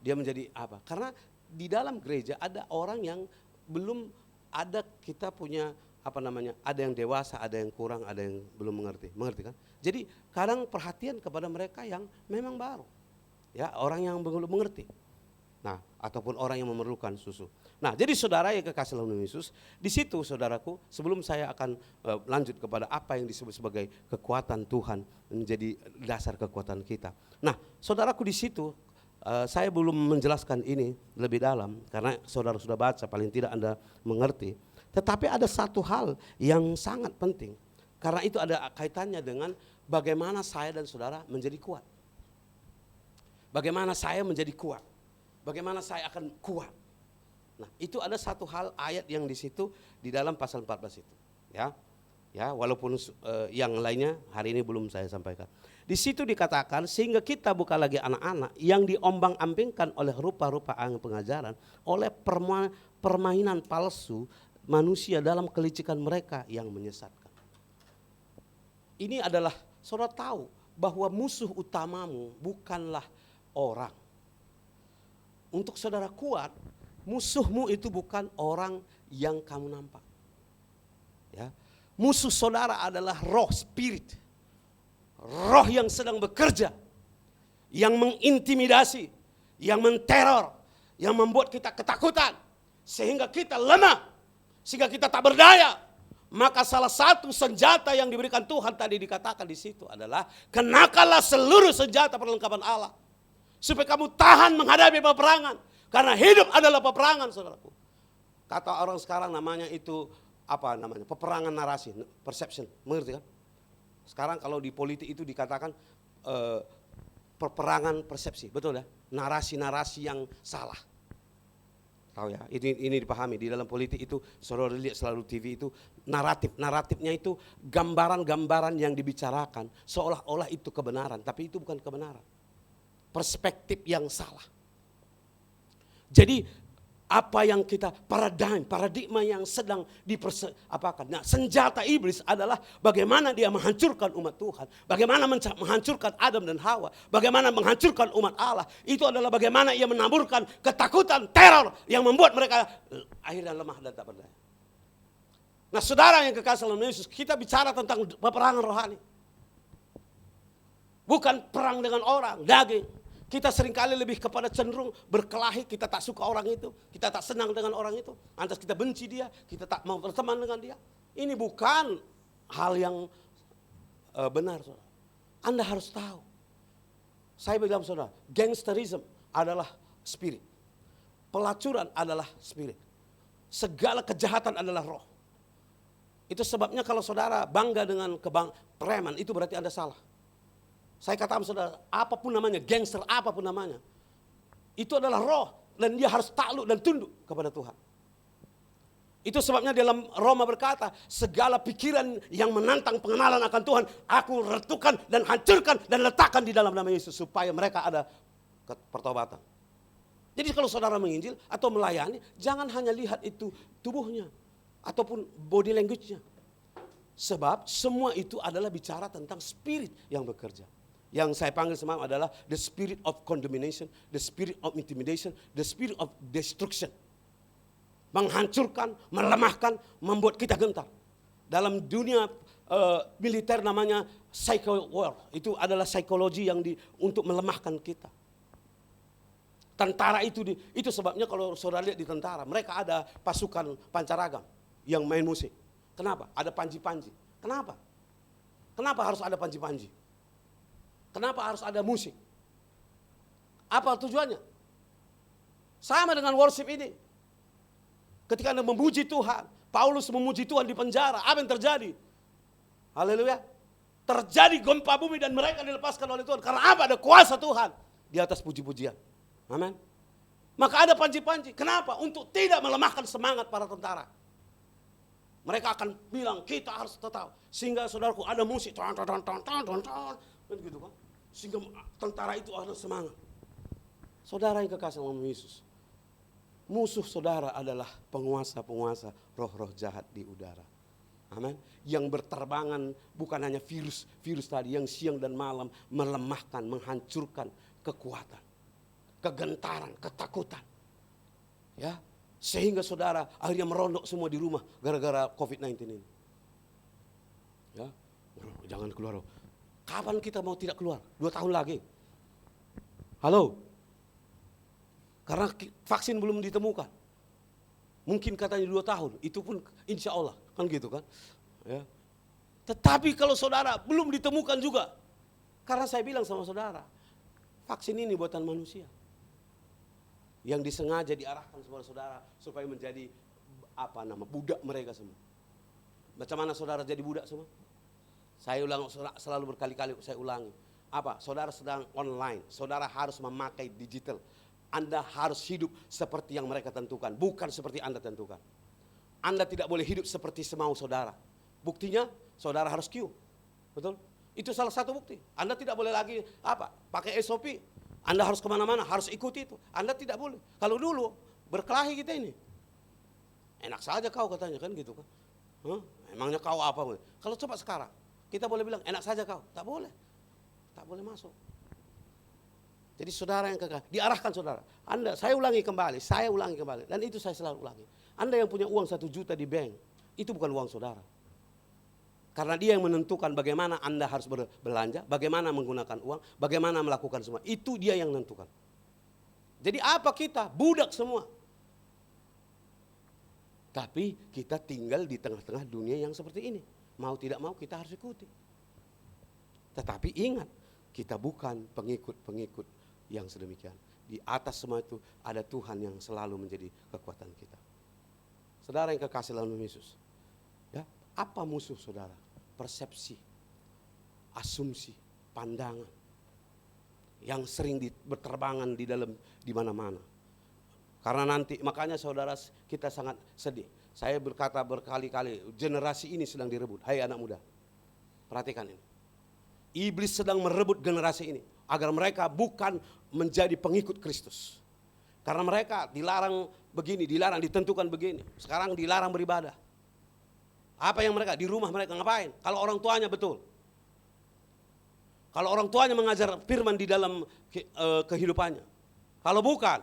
Dia menjadi apa? Karena di dalam gereja ada orang yang belum ada, kita punya ada yang dewasa, ada yang kurang, ada yang belum mengerti kan? Jadi kadang perhatian kepada mereka yang memang baru, ya, orang yang belum mengerti. Nah, ataupun orang yang memerlukan susu. Nah, jadi saudara yang kekasih dalam Yesus, di situ saudaraku, sebelum saya akan lanjut kepada apa yang disebut sebagai kekuatan Tuhan menjadi dasar kekuatan kita. Nah, saudaraku, di situ saya belum menjelaskan ini lebih dalam karena saudara sudah baca, paling tidak Anda mengerti. Tetapi ada satu hal yang sangat penting, karena itu ada kaitannya dengan bagaimana saya dan saudara menjadi kuat. Bagaimana saya menjadi kuat. Bagaimana saya akan kuat. Nah, itu ada satu hal ayat yang di situ di dalam pasal 14 itu, ya. Ya, walaupun yang lainnya hari ini belum saya sampaikan. Di situ dikatakan sehingga kita bukan lagi anak-anak yang diombang-ambingkan oleh rupa-rupa angin pengajaran, oleh permainan palsu manusia dalam kelicikan mereka yang menyesatkan. Ini adalah, saudara tahu bahwa musuh utamamu bukanlah orang. Untuk saudara kuat, musuhmu itu bukan orang yang kamu nampak. Ya. Musuh saudara adalah roh, spirit. Roh yang sedang bekerja, yang mengintimidasi, yang menteror, yang membuat kita ketakutan, sehingga kita lemah, sehingga kita tak berdaya. Maka salah satu senjata yang diberikan Tuhan tadi dikatakan di situ adalah kenakanlah seluruh senjata perlengkapan Allah. Supaya kamu tahan menghadapi peperangan. Karena hidup adalah peperangan, saudaraku. Kata orang sekarang namanya itu, peperangan narasi, perception, mengerti kan? Sekarang kalau di politik itu dikatakan peperangan persepsi, betul ya? Narasi-narasi yang salah. Tahu ya, ini dipahami di dalam politik itu, saudara lihat selalu TV itu naratifnya itu gambaran-gambaran yang dibicarakan seolah-olah itu kebenaran, tapi itu bukan kebenaran. Perspektif yang salah. Jadi apa yang kita paradigma yang sedang diperseapakan. Nah, senjata iblis adalah bagaimana dia menghancurkan umat Tuhan, bagaimana menghancurkan Adam dan Hawa, bagaimana menghancurkan umat Allah. Itu adalah bagaimana ia menaburkan ketakutan, teror yang membuat mereka akhirnya lemah dan tak berdaya. Nah, saudara yang kekasih dalam Yesus, kita bicara tentang peperangan rohani. Bukan perang dengan orang, daging. Kita seringkali lebih kepada cenderung berkelahi, kita tak suka orang itu, kita tak senang dengan orang itu, lantas kita benci dia, kita tak mau berteman dengan dia. Ini bukan hal yang benar, saudara. Anda harus tahu. Saya bilang saudara, gangsterism adalah spirit. Pelacuran adalah spirit. Segala kejahatan adalah roh. Itu sebabnya kalau saudara bangga dengan preman, itu berarti Anda salah. Saya katakan saudara, apapun namanya, gangster apapun namanya, itu adalah roh dan dia harus takluk dan tunduk kepada Tuhan. Itu sebabnya dalam Roma berkata, segala pikiran yang menantang pengenalan akan Tuhan, aku retukan dan hancurkan dan letakkan di dalam nama Yesus supaya mereka ada pertobatan. Jadi kalau saudara menginjil atau melayani, jangan hanya lihat itu tubuhnya ataupun body language-nya. Sebab semua itu adalah bicara tentang spirit yang bekerja. Yang saya panggil semalam adalah the spirit of condemnation, the spirit of intimidation, the spirit of destruction. Menghancurkan, melemahkan, membuat kita gentar. Dalam dunia militer namanya psycho war, itu adalah psikologi yang untuk melemahkan kita. Tentara itu sebabnya kalau saudara lihat di tentara, mereka ada pasukan pancaragam yang main musik. Kenapa? Ada panji-panji. Kenapa? Kenapa harus ada panji-panji? Kenapa harus ada musik? Apa tujuannya? Sama dengan worship ini. Ketika Anda memuji Tuhan, Paulus memuji Tuhan di penjara, apa yang terjadi? Haleluya. Terjadi gempa bumi dan mereka dilepaskan oleh Tuhan. Karena apa? Ada kuasa Tuhan di atas puji-pujian. Amin. Maka ada panji-panji. Kenapa? Untuk tidak melemahkan semangat para tentara. Mereka akan bilang kita harus tetap. Sehingga saudaraku ada musik. Begitu kan? Sehingga tentara itu ada semangat. Saudara yang kekasih dalam Yesus. Musuh saudara adalah penguasa-penguasa roh-roh jahat di udara. Amin. Yang berterbangan bukan hanya virus tadi yang siang dan malam melemahkan, menghancurkan kekuatan, kegentaran, ketakutan. Ya, sehingga saudara akhirnya merondok semua di rumah gara-gara COVID-19 ini. Ya, jangan keluar. Kapan kita mau tidak keluar? 2 tahun lagi. Halo? Karena vaksin belum ditemukan. Mungkin katanya 2 tahun, itu pun insya Allah, kan gitu kan. Ya. Tetapi kalau saudara belum ditemukan juga, karena saya bilang sama saudara, vaksin ini buatan manusia. Yang disengaja diarahkan kepada saudara supaya menjadi budak mereka semua. Macam mana saudara jadi budak semua? Saya ulang selalu berkali-kali saya ulangi. Saudara sedang online, saudara harus memakai digital. Anda harus hidup seperti yang mereka tentukan, bukan seperti Anda tentukan. Anda tidak boleh hidup seperti semau saudara. Buktinya, saudara harus queue. Betul? Itu salah satu bukti. Anda tidak boleh lagi pakai SOP. Anda harus kemana-mana, harus ikuti itu. Anda tidak boleh. Kalau dulu, berkelahi kita ini. Enak saja kau katanya, kan gitu kan. Emangnya kau apa? Kalau coba sekarang, kita boleh bilang, enak saja kau. Tak boleh. Tak boleh masuk. Jadi saudara yang kekal, diarahkan saudara. Saya ulangi kembali. Dan itu saya selalu ulangi. Anda yang punya uang 1 juta di bank, itu bukan uang saudara. Karena dia yang menentukan bagaimana Anda harus berbelanja, bagaimana menggunakan uang, bagaimana melakukan semua. Itu dia yang menentukan. Jadi apa kita? Budak semua. Tapi kita tinggal di tengah-tengah dunia yang seperti ini. Mau tidak mau kita harus ikuti. Tetapi ingat, kita bukan pengikut-pengikut yang sedemikian. Di atas semua itu ada Tuhan yang selalu menjadi kekuatan kita. Saudara yang kekasih dalam Yesus, ya, apa musuh saudara? Persepsi, asumsi, pandangan yang sering berterbangan di mana-mana. Karena nanti makanya saudara kita sangat sedih. Saya berkata berkali-kali, generasi ini sedang direbut. Hai anak muda, perhatikan ini. Iblis sedang merebut generasi ini agar mereka bukan menjadi pengikut Kristus. Karena mereka dilarang begini, dilarang ditentukan begini. Sekarang dilarang beribadah. Apa yang mereka di rumah mereka ngapain? Kalau orang tuanya betul. Kalau orang tuanya mengajar firman di dalam kehidupannya. Kalau bukan,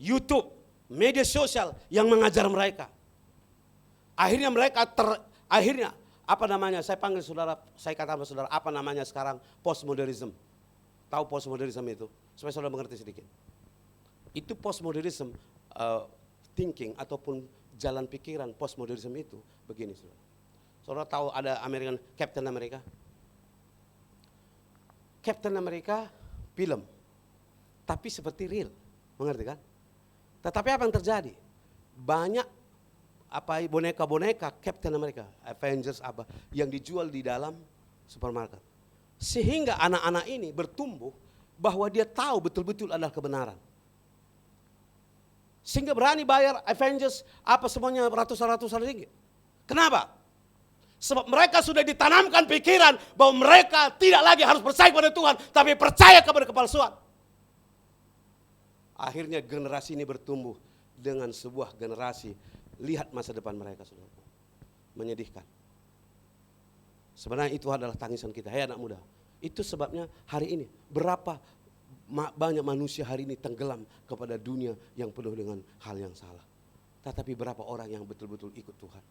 YouTube, media sosial yang mengajar mereka. Akhirnya mereka saya panggil saudara, saya kata sama saudara, apa namanya sekarang? Postmodernism. Tahu postmodernism itu? Supaya saudara mengerti sedikit. Itu postmodernism thinking ataupun jalan pikiran postmodernism itu begini saudara. Saudara tahu ada Captain America? Captain America film, tapi seperti real, mengerti kan? Tetapi apa yang terjadi? Banyak boneka-boneka Captain America, Avengers yang dijual di dalam supermarket. Sehingga anak-anak ini bertumbuh bahwa dia tahu betul-betul adalah kebenaran. Sehingga berani bayar Avengers semuanya ratusan ringgit. Kenapa? Sebab mereka sudah ditanamkan pikiran bahwa mereka tidak lagi harus percaya kepada Tuhan, tapi percaya kepada kepalsuan. Akhirnya generasi ini bertumbuh dengan sebuah generasi. Lihat masa depan mereka, saudara. Menyedihkan. Sebenarnya itu adalah tangisan kita. Hei anak muda, itu sebabnya hari ini berapa banyak manusia hari ini tenggelam kepada dunia yang penuh dengan hal yang salah. Tetapi berapa orang yang betul-betul ikut Tuhan.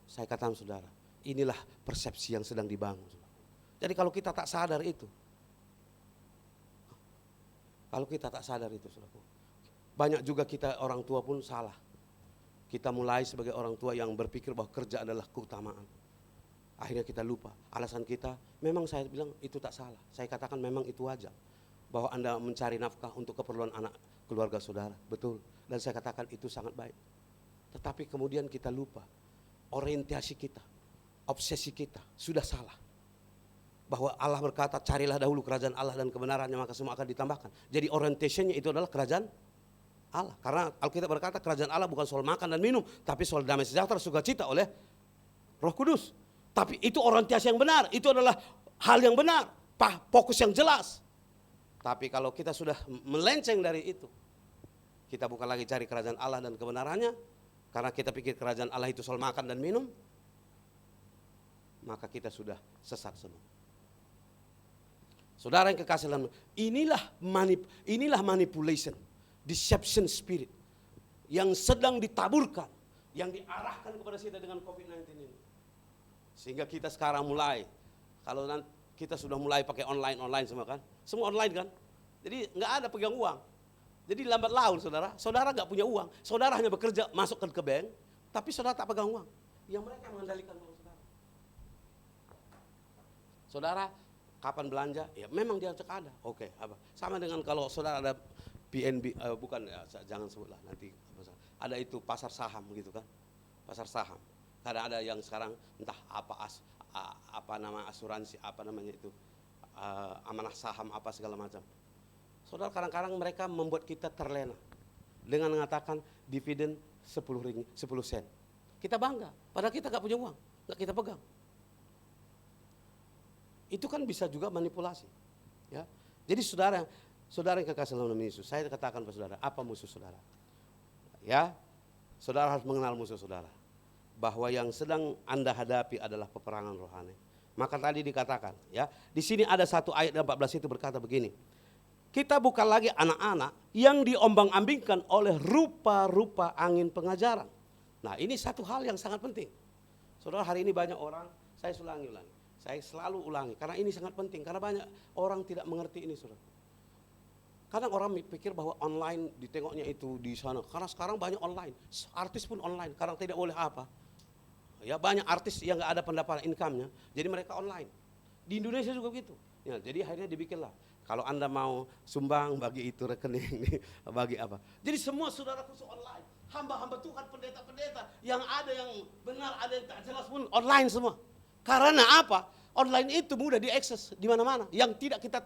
Saya katakan saudara, inilah persepsi yang sedang dibangun. Jadi kalau kita tak sadar itu, saudara, banyak juga kita orang tua pun salah. Kita mulai sebagai orang tua yang berpikir bahwa kerja adalah keutamaan. Akhirnya kita lupa. Alasan kita, memang saya bilang itu tak salah. Saya katakan memang itu wajar. Bahwa Anda mencari nafkah untuk keperluan anak keluarga saudara. Betul. Dan saya katakan itu sangat baik. Tetapi kemudian kita lupa. Orientasi kita, obsesi kita sudah salah. Bahwa Allah berkata, carilah dahulu kerajaan Allah dan kebenarannya, maka semua akan ditambahkan. Jadi orientasinya itu adalah kerajaan Allah. Karena Alkitab berkata kerajaan Allah bukan soal makan dan minum, tapi soal damai sejahtera, sukacita oleh Roh Kudus. Tapi itu orientasi yang benar, itu adalah hal yang benar, fokus yang jelas. Tapi kalau kita sudah melenceng dari itu, kita bukan lagi cari kerajaan Allah dan kebenarannya, karena kita pikir kerajaan Allah itu soal makan dan minum, maka kita sudah sesat semua. Saudara yang kekasih dalam, inilah manipulation, deception spirit yang sedang ditaburkan, yang diarahkan kepada kita dengan COVID-19 ini. Sehingga kita sekarang mulai, kalau nanti kita sudah mulai pakai online semua kan, semua online kan, jadi nggak ada pegang uang. Jadi lambat laun saudara nggak punya uang, saudara hanya bekerja masukkan ke bank, tapi saudara tak pegang uang. Yang mereka mengendalikan uang saudara. Saudara kapan belanja? Ya memang dia cek ada. Oke, apa? Sama dengan kalau saudara ada PNB, bukan ya, jangan sebutlah nanti. Ada itu pasar saham gitu kan, pasar saham. Kadang ada yang sekarang entah apa nama asuransi, apa namanya itu, amanah saham apa segala macam. Saudara kadang-kadang mereka membuat kita terlena dengan mengatakan dividen 10 sen. Kita bangga, padahal kita nggak punya uang, nggak kita pegang. Itu kan bisa juga manipulasi, ya. Jadi saudara yang kekasih dalam nama Yesus, saya katakan kepada saudara, apa musuh saudara? Ya, saudara harus mengenal musuh saudara, bahwa yang sedang Anda hadapi adalah peperangan rohani. Maka tadi dikatakan, ya, di sini ada satu ayat 14 itu berkata begini, kita bukan lagi anak-anak yang diombang-ambingkan oleh rupa-rupa angin pengajaran. Nah, ini satu hal yang sangat penting. Saudara, hari ini banyak orang, saya selalu ulangi, karena ini sangat penting, karena banyak orang tidak mengerti ini, saudara. Kadang orang pikir bahwa online ditengoknya itu di sana, karena sekarang banyak online, artis pun online, kadang tidak boleh apa. Ya banyak artis yang nggak ada pendapatan income-nya, jadi mereka online. Di Indonesia juga begitu. Ya, jadi akhirnya dibikinlah, kalau Anda mau sumbang bagi itu rekening, bagi apa. Jadi semua saudara khusus online, hamba-hamba Tuhan, pendeta-pendeta, yang ada yang benar, ada yang tak jelas pun online semua. Karena apa? Online itu mudah diakses di mana-mana. Yang tidak kita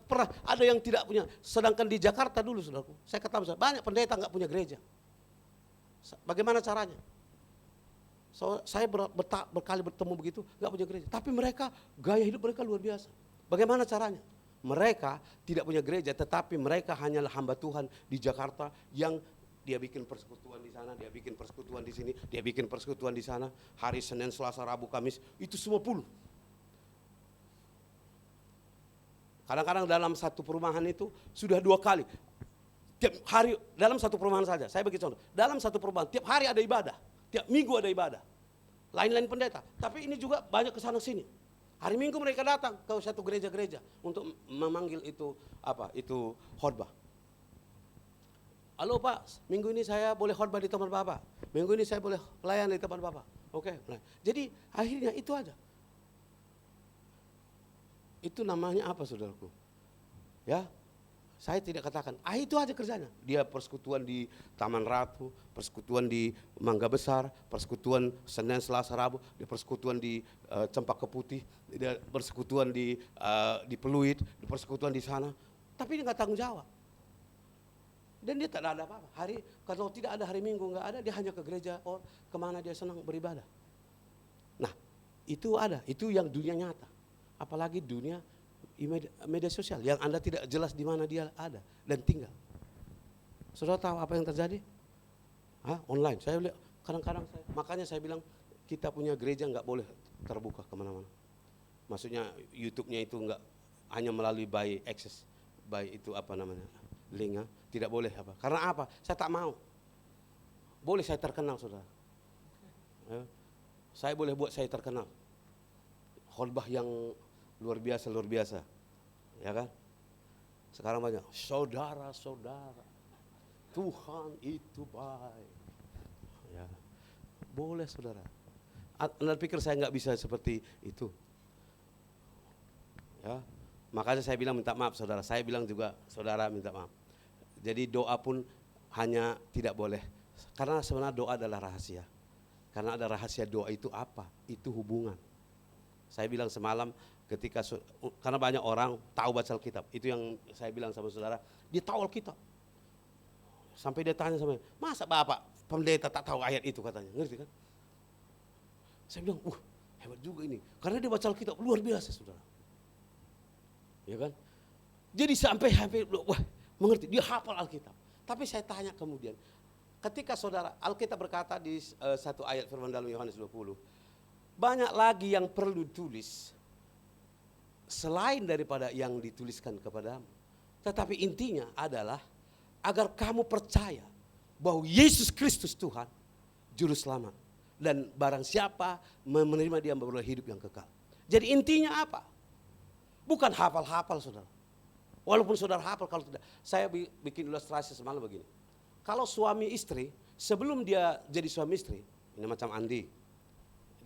pernah, ada yang tidak punya. Sedangkan di Jakarta dulu, saudaraku, saya katakan banyak pendeta nggak punya gereja. Bagaimana caranya? Saya berkali bertemu begitu, nggak punya gereja. Tapi mereka, gaya hidup mereka luar biasa. Bagaimana caranya? Mereka tidak punya gereja, tetapi mereka hanyalah hamba Tuhan di Jakarta yang dia bikin persekutuan di sana, dia bikin persekutuan di sini, dia bikin persekutuan di sana. Hari Senin, Selasa, Rabu, Kamis, itu semua full. Kadang-kadang dalam satu perumahan itu sudah 2 kali. Tiap hari dalam satu perumahan saja, saya bagi contoh. Dalam satu perumahan, tiap hari ada ibadah, tiap minggu ada ibadah. Lain-lain pendeta, tapi ini juga banyak kesana sini. Hari Minggu mereka datang ke satu gereja-gereja untuk memanggil itu khotbah. Halo Pak, minggu ini saya boleh khotbah di tempat Bapak. Minggu ini saya boleh pelayan di tempat Bapak. Oke. Jadi akhirnya itu aja. Itu namanya apa, saudaraku? Ya, saya tidak katakan, itu aja kerjanya. Dia persekutuan di Taman Ratu, persekutuan di Mangga Besar, persekutuan Senin, Selasa, Rabu, dia persekutuan di Cempaka Putih, dia persekutuan di Peluit, dia persekutuan di sana. Tapi dia nggak tanggung jawab. Dan dia tak ada apa-apa. Kalau tidak ada hari Minggu, nggak ada, dia hanya ke gereja, kemana dia senang beribadah. Nah, itu ada, itu yang dunia nyata. Apalagi dunia media sosial yang Anda tidak jelas di mana dia ada dan tinggal. Saudara tahu apa yang terjadi? Online. Saya lihat kadang-kadang makanya saya bilang kita punya gereja nggak boleh terbuka kemana-mana. Maksudnya YouTube-nya itu nggak hanya melalui by access, by itu link, tidak boleh apa? Karena apa? Saya tak mau. Boleh saya terkenal, saudara. Saya boleh buat saya terkenal. Khotbah yang luar biasa, ya kan? Sekarang banyak, saudara-saudara, Tuhan itu baik. Ya, boleh saudara. Anda pikir saya nggak bisa seperti itu? Ya, makanya saya bilang minta maaf saudara. Saya bilang juga saudara minta maaf. Jadi doa pun hanya tidak boleh, karena sebenarnya doa adalah rahasia. Karena ada rahasia doa itu apa? Itu hubungan. Saya bilang semalam karena banyak orang tahu baca Alkitab, itu yang saya bilang sama saudara, dia tahu Alkitab. Sampai dia tanya sama saya, masa Bapak pendeta tak tahu ayat itu katanya, ngerti kan? Saya bilang, hebat juga ini, karena dia baca Alkitab luar biasa saudara. Ya kan? Jadi sampai mengerti, dia hafal Alkitab. Tapi saya tanya kemudian, ketika saudara, Alkitab berkata di satu ayat firman dalam Yohanes 20, banyak lagi yang perlu ditulis selain daripada yang dituliskan kepadamu. Tetapi intinya adalah agar kamu percaya bahwa Yesus Kristus Tuhan, Juru Selamat. Dan barang siapa menerima dia beroleh hidup yang kekal. Jadi intinya apa? Bukan hafal-hafal saudara. Walaupun saudara hafal, kalau tidak. Saya bikin ilustrasi semalam begini. Kalau suami istri, sebelum dia jadi suami istri, ini macam Andi.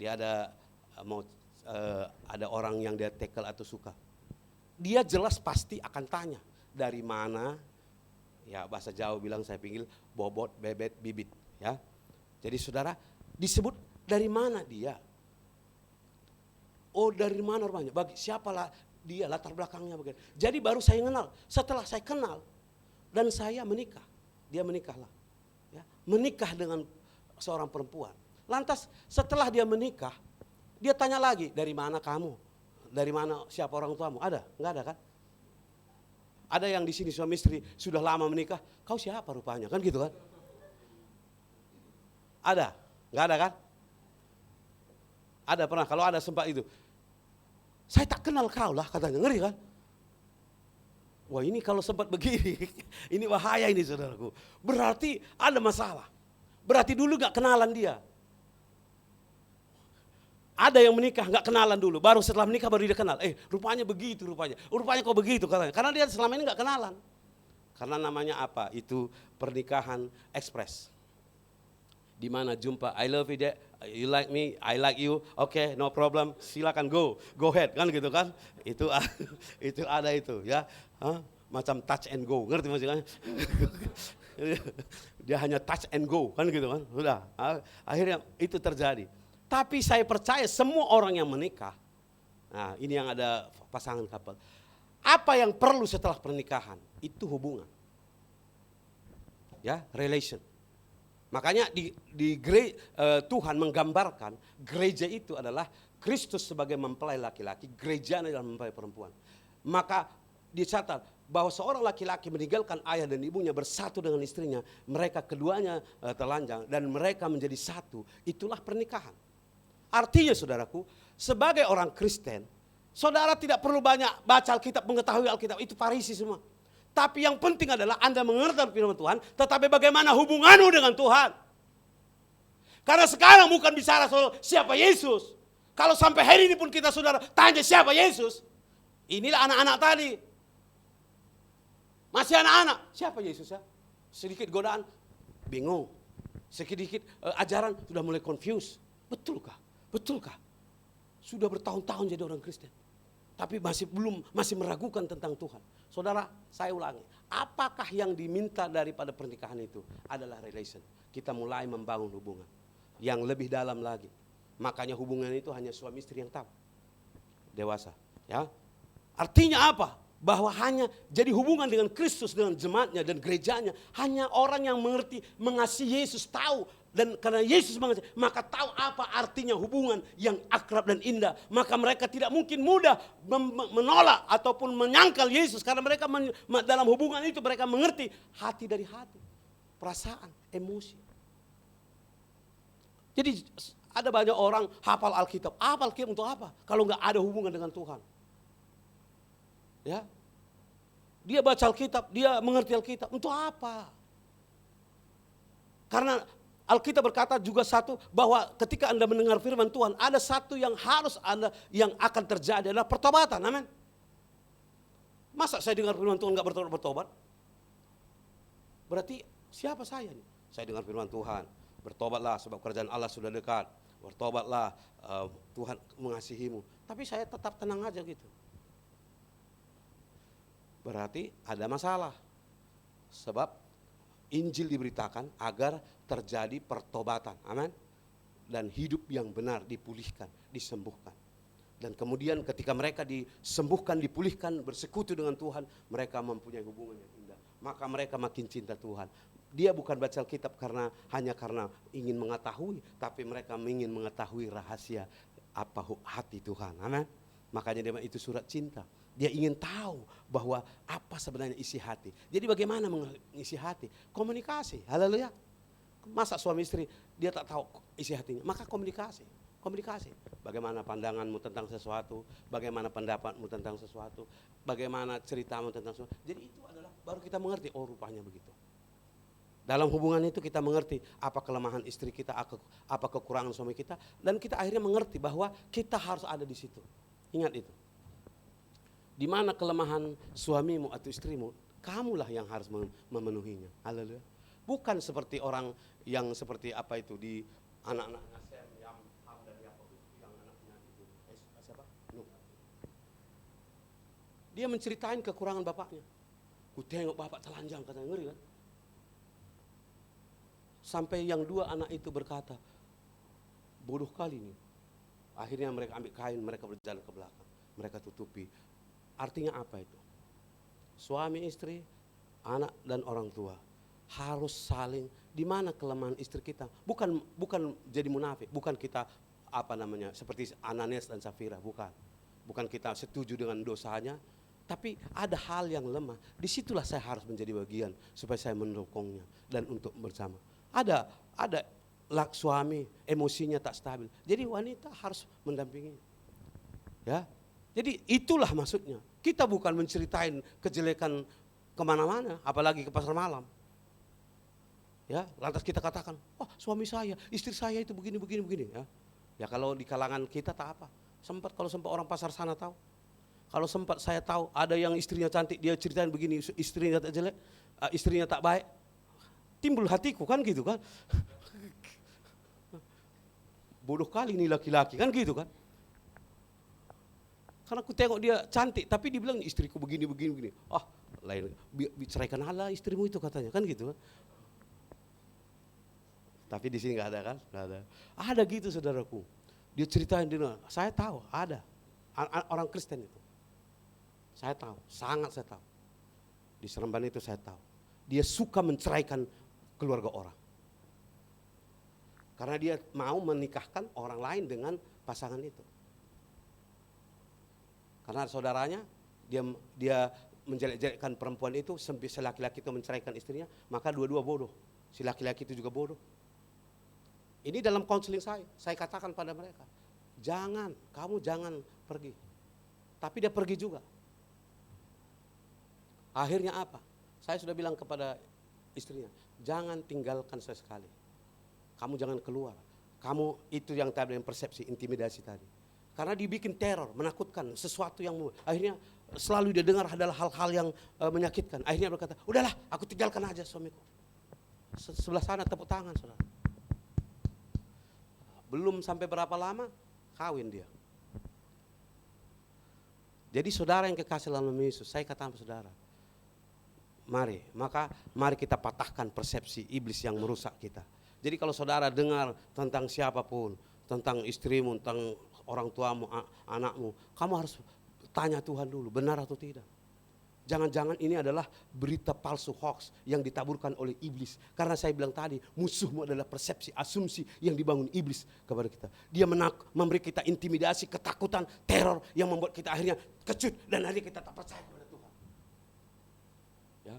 Dia ada orang yang dia tackle atau suka. Dia jelas pasti akan tanya, dari mana, ya bahasa Jawa bilang saya pinggil, bobot, bebet, bibit. Ya. Jadi saudara, disebut dari mana dia. Oh dari mana rumahnya, bagi siapalah dia, latar belakangnya bagaimana. Jadi baru saya kenal, setelah saya kenal dan saya menikah, dia menikahlah. Ya, menikah dengan seorang perempuan. Lantas setelah dia menikah, dia tanya lagi, dari mana kamu? Dari mana, siapa orang tuamu? Ada? Enggak ada kan? Ada yang di sini suami istri sudah lama menikah, kau siapa rupanya? Kan gitu kan? Ada? Enggak ada kan? Ada pernah, kalau ada sempat itu. Saya tak kenal kau lah katanya, ngeri kan? Wah ini kalau sempat begini, ini bahaya ini saudaraku. Berarti ada masalah. Berarti dulu gak kenalan dia. Ada yang menikah gak kenalan dulu, baru setelah menikah baru dia kenal. Rupanya begitu rupanya. Rupanya kok begitu katanya. Karena dia selama ini gak kenalan. Karena namanya apa? Itu pernikahan ekspres. Di mana jumpa, I love you, you like me, I like you, okay, no problem, silakan go ahead, kan gitu kan? Itu ada itu, ya, macam touch and go, ngerti maksudnya? Dia hanya touch and go, kan gitu kan? Udah, akhirnya itu terjadi. Tapi saya percaya semua orang yang menikah, nah ini yang ada pasangan couple, apa yang perlu setelah pernikahan? Itu hubungan, ya, relation. Makanya Tuhan menggambarkan gereja itu adalah Kristus sebagai mempelai laki-laki, gereja adalah mempelai perempuan. Maka dicatat bahwa seorang laki-laki meninggalkan ayah dan ibunya bersatu dengan istrinya, mereka keduanya telanjang dan mereka menjadi satu, itulah pernikahan. Artinya saudaraku, sebagai orang Kristen, saudara tidak perlu banyak baca Alkitab, mengetahui Alkitab, itu Farisi semua. Tapi yang penting adalah Anda mengerti firman Tuhan, tetapi bagaimana hubunganmu dengan Tuhan. Karena sekarang bukan bicara soal siapa Yesus. Kalau sampai hari ini pun kita saudara tanya siapa Yesus, inilah anak-anak tadi. Masih anak-anak, siapa Yesus ya? Sedikit godaan, bingung. Sedikit ajaran, sudah mulai confused. Betulkah? Betulkah? Sudah bertahun-tahun jadi orang Kristen. Tapi masih meragukan tentang Tuhan. Saudara, saya ulangi. Apakah yang diminta daripada pernikahan itu? Adalah relation. Kita mulai membangun hubungan yang lebih dalam lagi. Makanya hubungan itu hanya suami istri yang tahu. Dewasa. Ya. Artinya apa? Bahwa hanya jadi hubungan dengan Kristus, dengan jemaatnya dan gerejanya. Hanya orang yang mengerti, mengasihi Yesus tahu. Dan karena Yesus mengasihi, maka tahu apa artinya hubungan yang akrab dan indah. Maka mereka tidak mungkin mudah menolak ataupun menyangkal Yesus. Karena mereka dalam hubungan itu mereka mengerti hati dari hati. Perasaan, emosi. Jadi ada banyak orang hafal Alkitab. Hafal Alkitab untuk apa? Kalau nggak ada hubungan dengan Tuhan. Ya, dia baca Alkitab, dia mengerti Alkitab. Untuk apa? Karena Alkitab berkata juga satu, bahwa ketika Anda mendengar firman Tuhan, ada satu yang harus yang akan terjadi adalah pertobatan. Amin. Masa saya dengar firman Tuhan nggak bertobat? Berarti siapa saya nih? Saya dengar firman Tuhan, bertobatlah sebab kerajaan Allah sudah dekat. Bertobatlah, Tuhan mengasihimu. Tapi saya tetap tenang aja gitu. Berarti ada masalah. Sebab Injil diberitakan agar terjadi pertobatan. Amin. Dan hidup yang benar dipulihkan, disembuhkan. Dan kemudian ketika mereka disembuhkan, dipulihkan, bersekutu dengan Tuhan, mereka mempunyai hubungan yang indah. Maka mereka makin cinta Tuhan. Dia bukan baca Alkitab hanya karena ingin mengetahui, tapi mereka ingin mengetahui rahasia apa hati Tuhan. Amin. Makanya dia itu surat cinta. Dia ingin tahu bahwa apa sebenarnya isi hati. Jadi bagaimana mengisi hati? Komunikasi. Haleluya. Masa suami istri dia tak tahu isi hatinya? Maka komunikasi. Komunikasi. Bagaimana pandanganmu tentang sesuatu, bagaimana pendapatmu tentang sesuatu, bagaimana ceritamu tentang sesuatu. Jadi itu adalah baru kita mengerti, oh rupanya begitu. Dalam hubungan itu kita mengerti apa kelemahan istri kita, apa kekurangan suami kita, dan kita akhirnya mengerti bahwa kita harus ada di situ. Ingat itu. Di mana kelemahan suamimu atau istrimu, kamulah yang harus memenuhinya. Haleluya. Bukan seperti orang yang seperti apa itu di anak-anaknya Sem, yang Ham dan Yakub itu, yang anaknya itu siapa? Nuh. Dia menceritain kekurangan bapaknya. Ku tengok bapak telanjang, katanya, ngeri kan? Sampai yang dua anak itu berkata, bodoh kali nih. Akhirnya mereka ambil kain, mereka berjalan ke belakang, mereka tutupi. Artinya apa itu? Suami istri, anak dan orang tua harus saling. Di mana kelemahan istri kita? Bukan jadi munafik, bukan kita seperti Ananias dan Safira, bukan kita setuju dengan dosanya, tapi ada hal yang lemah. Disitulah saya harus menjadi bagian supaya saya mendukungnya dan untuk bersama. Ada suami emosinya tak stabil, jadi wanita harus mendampingi. Ya, jadi itulah maksudnya. Kita bukan menceritain kejelekan kemana-mana, apalagi ke pasar malam. Ya, lantas kita katakan, oh suami saya, istri saya itu begini. Ya kalau di kalangan kita tak apa. Kalau sempat orang pasar sana tahu. Kalau sempat saya tahu ada yang istrinya cantik, dia ceritain begini, istrinya tak jelek, istrinya tak baik. Timbul hatiku kan gitu kan. Bodoh kali nih laki-laki kan gitu kan. Karena aku tengok dia cantik, tapi dia bilang istriku begini. Lain, ceraikan Allah istrimu itu katanya, kan gitu kan. Tapi di sini nggak ada kan? Nggak ada. Ada gitu saudaraku. Dia ceritain saya tahu ada orang Kristen itu. Saya tahu, sangat saya tahu. Di Seremban itu saya tahu. Dia suka menceraikan keluarga orang. Karena dia mau menikahkan orang lain dengan pasangan itu. Karena saudaranya dia menjelek-jelekkan perempuan itu, sampai laki-laki itu menceraikan istrinya, maka dua-dua bodoh. Si laki-laki itu juga bodoh. Ini dalam konseling saya katakan pada mereka, kamu jangan pergi. Tapi dia pergi juga. Akhirnya apa? Saya sudah bilang kepada istrinya, jangan tinggalkan saya sekali. Kamu jangan keluar. Kamu itu yang tadi yang persepsi, intimidasi tadi. Karena dibikin teror, menakutkan, sesuatu yang akhirnya selalu dia dengar adalah hal-hal yang menyakitkan. Akhirnya berkata, udahlah aku tinggalkan aja suamiku. Sebelah sana tepuk tangan saudara. Belum sampai berapa lama, kawin dia. Jadi saudara yang kekasih dalam Yesus, saya katakan saudara, mari kita patahkan persepsi iblis yang merusak kita. Jadi kalau saudara dengar tentang siapapun, tentang istrimu, tentang orang tuamu, anakmu, kamu harus tanya Tuhan dulu, benar atau tidak. Jangan-jangan ini adalah berita palsu, hoax yang ditaburkan oleh iblis. Karena saya bilang tadi, musuhmu adalah persepsi, asumsi yang dibangun iblis kepada kita. Dia memberi kita intimidasi, ketakutan, teror yang membuat kita akhirnya kecut dan akhirnya kita tak percaya kepada Tuhan. Ya.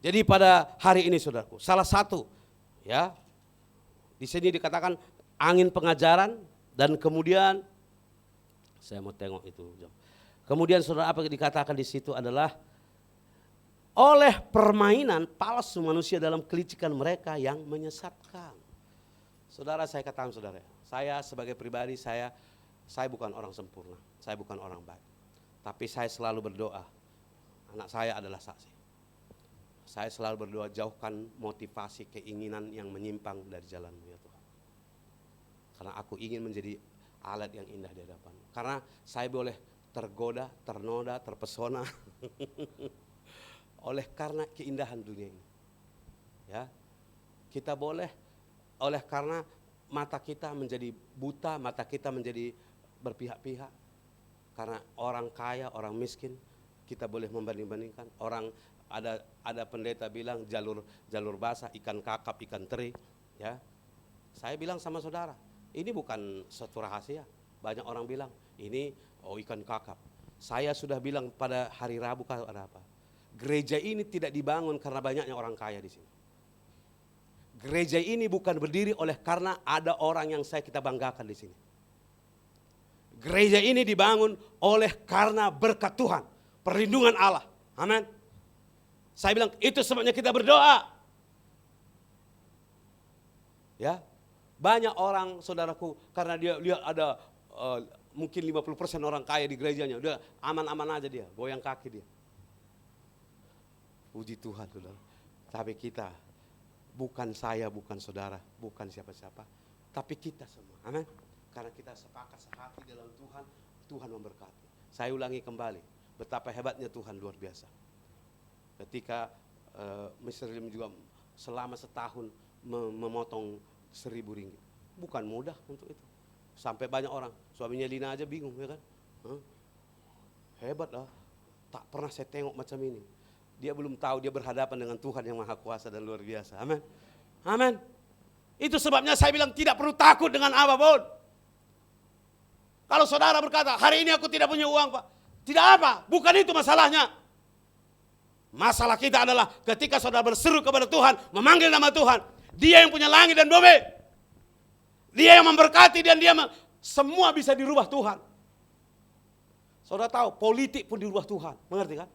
Jadi pada hari ini saudaraku, salah satu ya di sini dikatakan angin pengajaran dan kemudian saya mau tengok itu. Kemudian saudara apa yang dikatakan di situ adalah oleh permainan palsu manusia dalam kelicikan mereka yang menyesatkan. Saudara saya katakan saudara, saya sebagai pribadi saya bukan orang sempurna, saya bukan orang baik. Tapi saya selalu berdoa, anak saya adalah saksi. Saya selalu berdoa jauhkan motivasi keinginan yang menyimpang dari jalan-Mu ya Tuhan. Karena aku ingin menjadi alat yang indah di hadapan. Karena saya boleh tergoda, ternoda, terpesona oleh karena keindahan dunia ini. Ya. Kita boleh oleh karena mata kita menjadi buta, mata kita menjadi berpihak-pihak. Karena orang kaya, orang miskin, kita boleh membanding-bandingkan. Orang ada pendeta bilang jalur basah, ikan kakap, ikan teri, ya. Saya bilang sama saudara, ini bukan suatu rahasia. Banyak orang bilang, ini ikan kakap. Saya sudah bilang pada hari Rabu ada apa? Gereja ini tidak dibangun karena banyaknya orang kaya di sini. Gereja ini bukan berdiri oleh karena ada orang yang kita banggakan di sini. Gereja ini dibangun oleh karena berkat Tuhan, perlindungan Allah. Amin. Saya bilang itu sebabnya kita berdoa. Ya, banyak orang saudaraku karena dia lihat ada mungkin 50% orang kaya di gerejanya, udah aman-aman aja dia, goyang kaki dia. Puji Tuhan, saudara. Tapi kita, bukan saya, bukan saudara, bukan siapa-siapa, tapi kita semua. Amin. Karena kita sepakat sehati dalam Tuhan, Tuhan memberkati. Saya ulangi kembali, betapa hebatnya Tuhan, luar biasa. Ketika Mr. Lim juga selama setahun memotong 1.000 ringgit. Bukan mudah untuk itu. Sampai banyak orang, suaminya Lina aja bingung, ya kan? Hebat lah, tak pernah saya tengok macam ini. Dia belum tahu dia berhadapan dengan Tuhan yang maha kuasa dan luar biasa. Amin. Amin. Itu sebabnya saya bilang tidak perlu takut dengan apapun. Kalau saudara berkata, hari ini aku tidak punya uang Pak. Tidak apa, bukan itu masalahnya. Masalah kita adalah ketika saudara berseru kepada Tuhan, memanggil nama Tuhan. Dia yang punya langit dan bumi. Dia yang memberkati dan dia semua bisa dirubah Tuhan. Saudara tahu, politik pun dirubah Tuhan. Mengerti kan?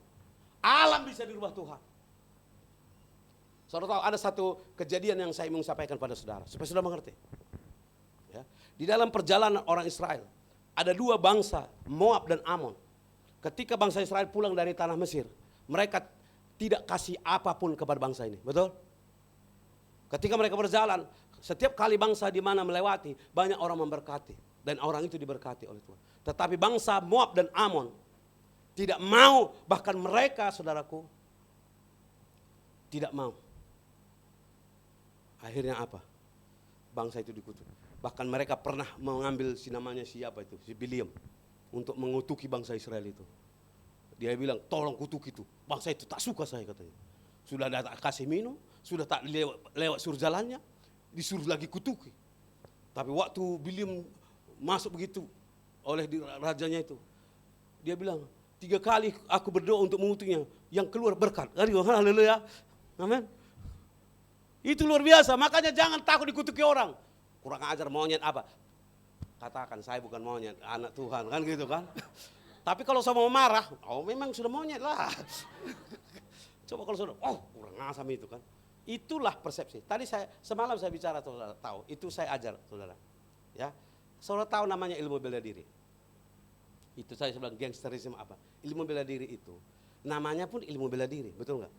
Alam bisa dirubah Tuhan. Saudara tahu ada satu kejadian yang saya ingin sampaikan pada saudara. Supaya saudara mengerti. Ya. Di dalam perjalanan orang Israel, ada dua bangsa, Moab dan Amon. Ketika bangsa Israel pulang dari tanah Mesir, mereka tidak kasih apapun kepada bangsa ini. Betul? Ketika mereka berjalan, setiap kali bangsa di mana melewati, banyak orang memberkati. Dan orang itu diberkati oleh Tuhan. Tetapi bangsa Moab dan Amon tidak mau, bahkan mereka, saudaraku, tidak mau. Akhirnya apa? Bangsa itu dikutuk. Bahkan mereka pernah mengambil namanya siapa itu, si Biliam, untuk mengutuki bangsa Israel itu. Dia bilang, tolong kutuk itu. Bangsa itu tak suka saya katanya. Sudah tak kasih minum, sudah tak lewat suruh jalannya, disuruh lagi kutuki. Tapi waktu Biliam masuk begitu oleh rajanya itu, dia bilang, 3 kali aku berdoa untuk mengutuknya, yang keluar berkat. Haleluya. Amin. Itu luar biasa, makanya jangan takut dikutuki orang. Kurang ajar monyet apa? Katakan saya bukan monyet, anak Tuhan, kan gitu kan. Tapi kalau saya mau marah, oh memang sudah monyet lah. Coba kalau sudah, oh kurang asam itu kan. Itulah persepsi. Tadi semalam saya bicara, saudara tahu, itu saya ajar saudara. Ya, saudara tahu namanya ilmu bela diri. Itu saya bilang gangsterisme apa? Ilmu bela diri itu, namanya pun ilmu bela diri, betul nggak?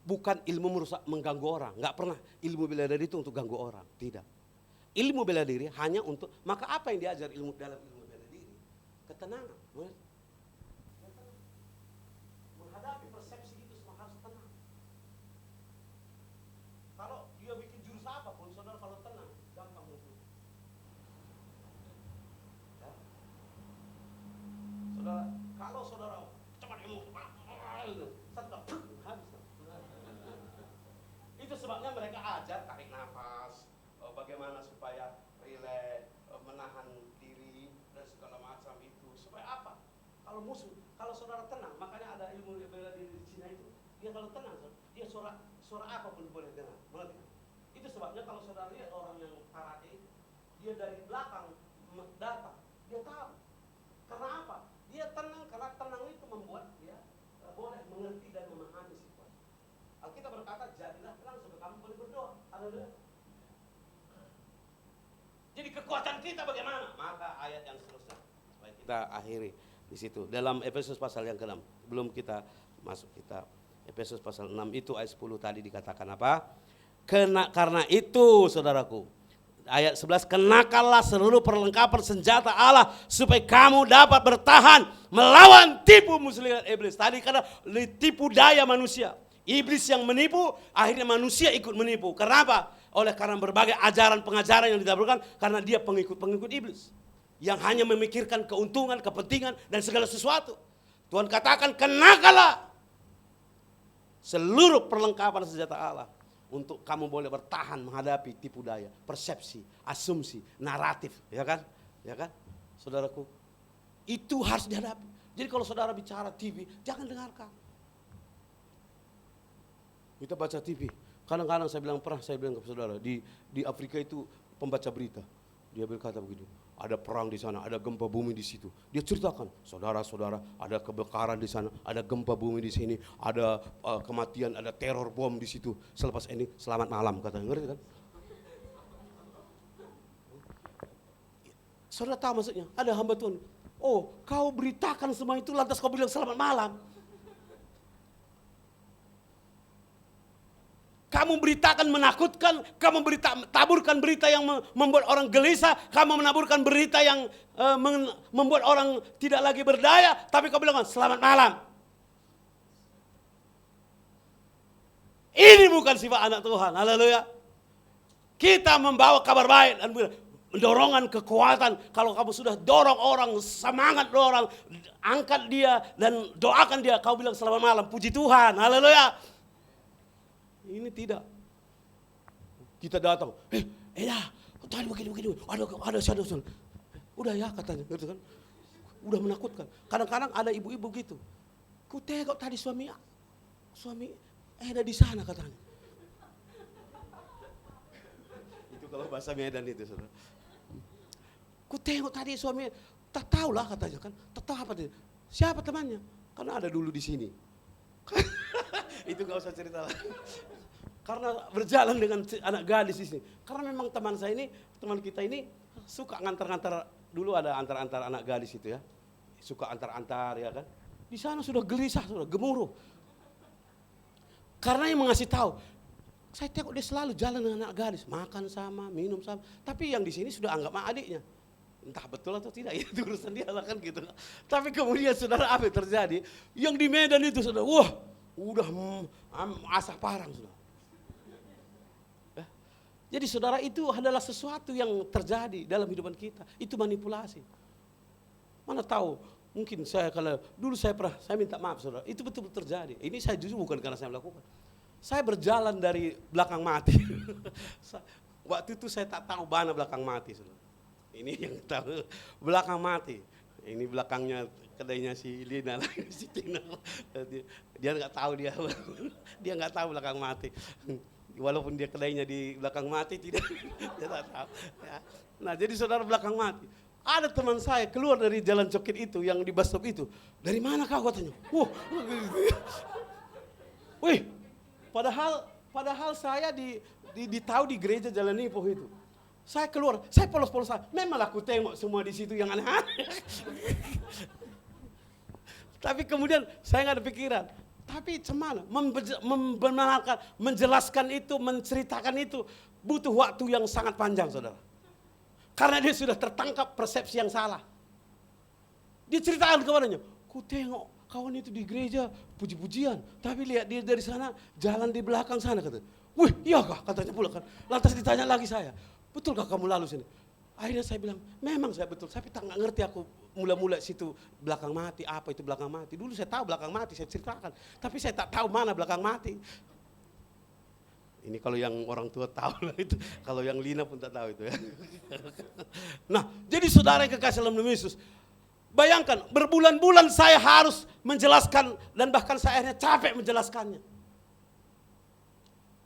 Bukan ilmu merusak, mengganggu orang. Nggak pernah ilmu bela diri itu untuk ganggu orang, tidak. Ilmu bela diri hanya untuk, maka apa yang diajar dalam ilmu bela diri? Ketenangan. Menghadapi persepsi itu semua harus tenang. Kalau dia bikin jurus apapun, saudara kalau tenang, gampang untuk. Ya. Saudara, kalau saudara cepat ilmu, habis. Itu sebabnya mereka ajar tarik nafas, bagaimana supaya rileks, menahan diri dan segala macam itu. Supaya apa? Kalau saudara tenang, makanya ada ilmu bela diri di Cina itu. Dia kalau tenang, dia suara apapun boleh dengar. Mengerti? Itu sebabnya kalau saudara lihat orang yang karate itu, dia dari belakang datang, dia tahu. Karena apa? Dia tenang, karena tenang itu membuat dia boleh mengerti dan memahami situasi. Alkitab berkata, jadilah tenang supaya kamu boleh berdoa. Haleluya. Jadi kekuatan kita bagaimana? Maka ayat yang seterusnya. Supaya kita akhiri di situ. Dalam Efesus pasal yang ke-6. Belum kita masuk kitab. Efesus pasal 6 itu ayat 10 tadi dikatakan apa? Karena itu saudaraku. Ayat 11, kenakanlah seluruh perlengkapan senjata Allah supaya kamu dapat bertahan melawan tipu muslihat iblis. Tadi karena tipu daya manusia. Iblis yang menipu, akhirnya manusia ikut menipu. Kenapa? Karena berbagai ajaran pengajaran yang didapurkan, karena dia pengikut iblis. Yang hanya memikirkan keuntungan, kepentingan, dan segala sesuatu. Tuhan katakan, kenakanlah seluruh perlengkapan senjata Allah. Untuk kamu boleh bertahan menghadapi tipu daya, persepsi, asumsi, naratif. Ya kan? Ya kan? Saudaraku, itu harus dihadapi. Jadi kalau saudara bicara TV, jangan dengarkan. Kita baca TV. Kadang-kadang saya bilang ke saudara, di Afrika itu pembaca berita. Dia berkata begini, ada perang di sana, ada gempa bumi di situ. Dia ceritakan, saudara-saudara, ada kebakaran di sana, ada gempa bumi di sini, ada kematian, ada teror bom di situ. Selepas ini, selamat malam, katanya. Ngerti kan? Saudara tahu maksudnya, ada hamba Tuhan. Oh, kau beritakan semua itu lantas kau bilang selamat malam. Kamu beritakan menakutkan, kamu taburkan berita yang membuat orang gelisah, kamu menaburkan berita yang membuat orang tidak lagi berdaya, tapi kau bilang selamat malam. Ini bukan sifat anak Tuhan, haleluya. Kita membawa kabar baik dan dorongan kekuatan. Kalau kamu sudah dorong orang, semangat orang, angkat dia dan doakan dia, kau bilang selamat malam, puji Tuhan, haleluya. Ini tidak. Kita datang, ya, tadi begini, ada shadow. Udah ya katanya, gitu kan? Udah menakutkan. Kadang-kadang ada ibu-ibu gitu. Ku tengok tadi suami ada di sana katanya. Itu kalau bahasa Medan itu, saudara. Ku tengok tadi suami, tak tahu lah katanya kan. Tak tahu apa dia. Siapa temannya? Karena ada dulu di sini. Itu gak usah cerita lah. Karena berjalan dengan anak gadis di sini. Karena memang teman kita ini suka ngantar-ngantar. Dulu ada antar-antar anak gadis itu ya. Suka antar-antar ya kan. Di sana sudah gelisah, sudah gemuruh. Karena yang mengasih tahu, saya tengok dia selalu jalan dengan anak gadis, makan sama, minum sama. Tapi yang di sini sudah anggap adiknya. Entah betul atau tidak, itu urusan dia lah kan gitu. Tapi kemudian saudara, apa yang terjadi? Yang di Medan itu saudara, udah asap parang saudara. Jadi saudara, itu adalah sesuatu yang terjadi dalam hidupan kita. Itu manipulasi. Mana tahu, mungkin kalau dulu saya minta maaf saudara, itu betul-betul terjadi. Ini saya jujur bukan karena saya melakukan. Saya berjalan dari belakang mati. Waktu itu saya tak tahu mana belakang mati saudara. Ini yang tahu belakang mati. Ini belakangnya kedainya si Lina, si Tina. Dia nggak tahu dia nggak tahu belakang mati. Walaupun dia kedainya di belakang mati, dia tak tahu. Ya. Nah jadi saudara, belakang mati. Ada teman saya keluar dari jalan Coket itu, yang di bus stop itu. Dari mana kau katanya? Wih, padahal saya tahu di gereja Jalan Nipoh itu. Saya keluar, saya polos-polos. Memang aku tengok semua di situ yang aneh-aneh. Tapi kemudian saya nggak ada pikiran. Tapi cemana membenarkan, menjelaskan itu, menceritakan itu butuh waktu yang sangat panjang saudara. Karena dia sudah tertangkap persepsi yang salah. Dia ceritakan kepadanya, ku tengok kawan itu di gereja puji-pujian, tapi lihat dia dari sana jalan di belakang sana katanya. Wih, iya kah? Katanya pula kan. Lantas ditanya lagi saya, betulkah kamu lalu sini? Akhirnya saya bilang, memang saya betul, tapi tak ngerti aku mula-mula situ belakang mati, apa itu belakang mati. Dulu saya tahu belakang mati, saya ceritakan, tapi saya tak tahu mana belakang mati. Ini kalau yang orang tua tahu lah itu, kalau yang Lina pun tak tahu itu ya. Nah, jadi saudara yang kekasih dalam Yesus, bayangkan berbulan-bulan saya harus menjelaskan dan bahkan saya akhirnya capek menjelaskannya.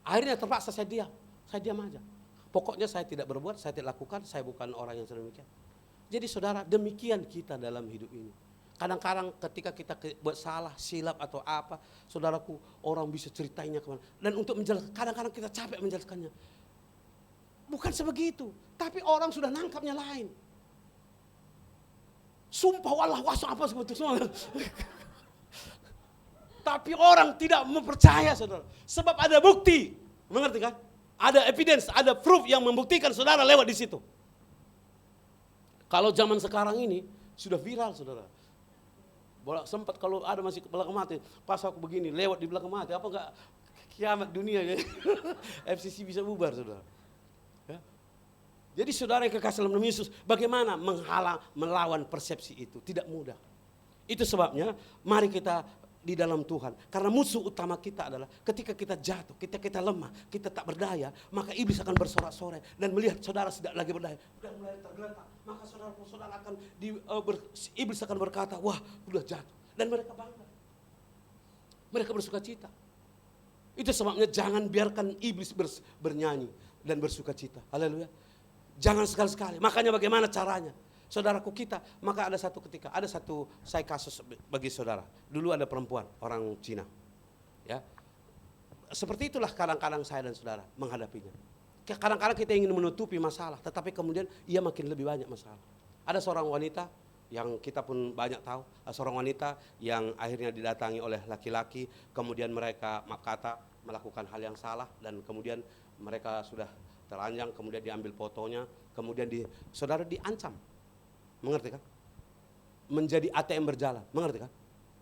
Akhirnya terpaksa saya diam aja. Pokoknya saya tidak berbuat, saya tidak lakukan, saya bukan orang yang sedemikian. Jadi saudara, demikian kita dalam hidup ini. Kadang-kadang ketika kita buat salah, silap atau apa, saudaraku, orang bisa ceritainya kemana. Dan untuk menjelaskan, kadang-kadang kita capek menjelaskannya. Bukan sebegitu, tapi orang sudah nangkapnya lain. Sumpah wallah wasam apa sebetulnya. Tapi orang tidak mempercaya saudara. Sebab ada bukti, mengerti kan? Ada evidence, ada proof yang membuktikan saudara lewat di situ. Kalau zaman sekarang ini sudah viral saudara. Bolak sempat kalau ada masih ke belakang mati, pas aku begini lewat di belakang mati, apa enggak kiamat dunia ya? FCC bisa bubar saudara. Ya. Jadi saudara yang kekasih dalam Yesus, bagaimana melawan persepsi itu? Tidak mudah. Itu sebabnya mari kita di dalam Tuhan. Karena musuh utama kita adalah ketika kita jatuh, kita lemah, kita tak berdaya, maka iblis akan bersorak-sorai dan melihat saudara tidak lagi berdaya, sudah mulai tergeletak, maka saudara akan iblis akan berkata, wah, sudah jatuh, dan mereka bangga. Mereka bersuka cita. Itu sebabnya jangan biarkan iblis bernyanyi dan bersuka cita. Haleluya. Jangan sekali-sekali. Makanya bagaimana caranya? Saudaraku kita, maka ada satu ketika, ada satu saya kasus bagi saudara. Dulu ada perempuan, orang Cina. Ya. Seperti itulah kadang-kadang saya dan saudara menghadapinya. Kadang-kadang kita ingin menutupi masalah, tetapi kemudian ia makin lebih banyak masalah. Ada seorang wanita yang kita pun banyak tahu, seorang wanita yang akhirnya didatangi oleh laki-laki, kemudian mereka melakukan hal yang salah, dan kemudian mereka sudah telanjang, kemudian diambil fotonya, kemudian saudara diancam, mengerti kan? Menjadi ATM berjalan, mengerti kan?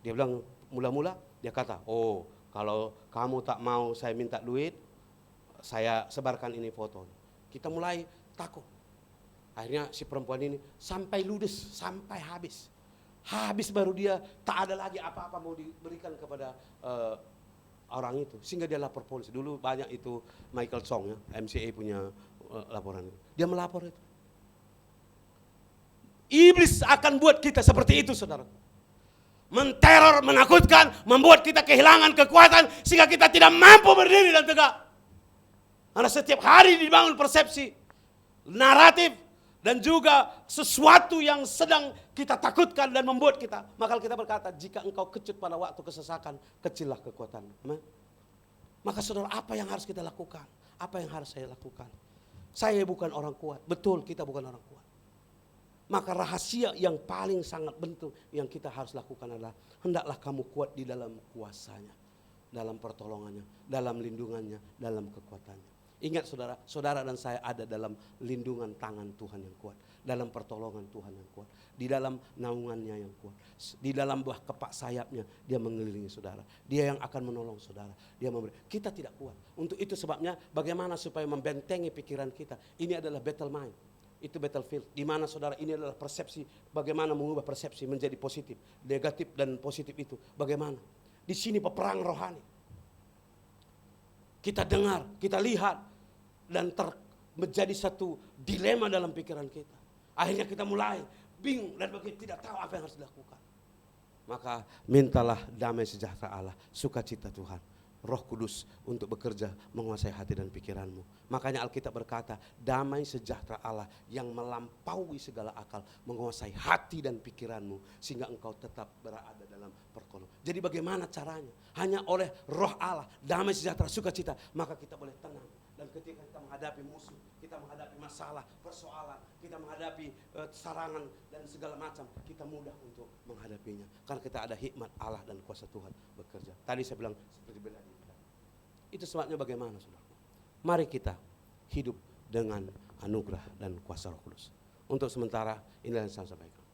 Dia bilang mula-mula dia kata, oh kalau kamu tak mau saya minta duit, saya sebarkan ini foto. Kita mulai takut. Akhirnya si perempuan ini sampai ludes, sampai habis. Habis baru dia tak ada lagi apa-apa mau diberikan kepada orang itu. Sehingga dia lapor polisi. Dulu banyak itu Michael Chong ya, MCA punya laporan itu. Dia melapor itu. Iblis akan buat kita seperti itu, saudara. Menteror, menakutkan, membuat kita kehilangan kekuatan sehingga kita tidak mampu berdiri dan tegak. Karena setiap hari dibangun persepsi, naratif, dan juga sesuatu yang sedang kita takutkan dan membuat kita. Maka kita berkata, jika engkau kecut pada waktu kesesakan, kecillah kekuatanmu. Maka saudara, apa yang harus kita lakukan? Apa yang harus saya lakukan? Saya bukan orang kuat. Betul, kita bukan orang kuat. Maka rahasia yang paling sangat penting yang kita harus lakukan adalah, hendaklah kamu kuat di dalam kuasanya, dalam pertolongannya, dalam lindungannya, dalam kekuatannya. Ingat saudara, saudara dan saya ada dalam lindungan tangan Tuhan yang kuat, dalam pertolongan Tuhan yang kuat, di dalam naungannya yang kuat, di dalam buah kepak sayapnya dia mengelilingi saudara. Dia yang akan menolong saudara, dia memberi. Kita tidak kuat. Untuk itu sebabnya bagaimana supaya membentengi pikiran kita. Ini adalah battle mind. Itu battlefield, di mana saudara ini adalah persepsi, bagaimana mengubah persepsi menjadi positif, negatif dan positif itu. Bagaimana? Di sini peperang rohani. Kita dengar, kita lihat, dan menjadi satu dilema dalam pikiran kita. Akhirnya kita mulai bingung dan tidak tahu apa yang harus dilakukan. Maka mintalah damai sejahtera Allah, sukacita Tuhan, Roh Kudus untuk bekerja menguasai hati dan pikiranmu. Makanya Alkitab berkata, damai sejahtera Allah yang melampaui segala akal menguasai hati dan pikiranmu sehingga engkau tetap berada dalam pertolongan. Jadi bagaimana caranya? Hanya oleh Roh Allah, damai sejahtera, sukacita, maka kita boleh tenang. Dan ketika kita menghadapi musuh, kita menghadapi masalah, persoalan, kita menghadapi sarangan dan segala macam, kita mudah untuk menghadapinya. Karena kita ada hikmat Allah dan kuasa Tuhan bekerja. Tadi saya bilang seperti bela diri. Itu sebabnya bagaimana saudara? Mari kita hidup dengan anugerah dan kuasa Roh Kudus. Untuk sementara inilah yang saya sampaikan.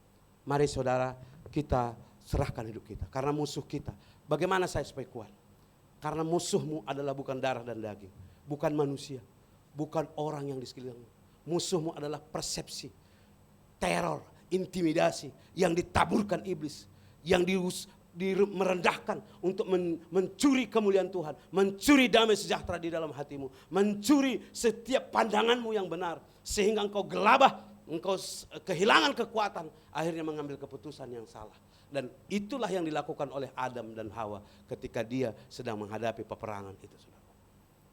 Mari saudara kita serahkan hidup kita. Karena musuh kita, bagaimana saya supaya kuat? Karena musuhmu adalah bukan darah dan daging, bukan manusia, bukan orang yang di sekelilingmu. Musuhmu adalah persepsi, teror, intimidasi yang ditaburkan iblis, yang merendahkan untuk mencuri kemuliaan Tuhan, mencuri damai sejahtera di dalam hatimu, mencuri setiap pandanganmu yang benar, sehingga engkau gelabah, engkau kehilangan kekuatan, akhirnya mengambil keputusan yang salah. Dan itulah yang dilakukan oleh Adam dan Hawa ketika dia sedang menghadapi peperangan itu, saudara.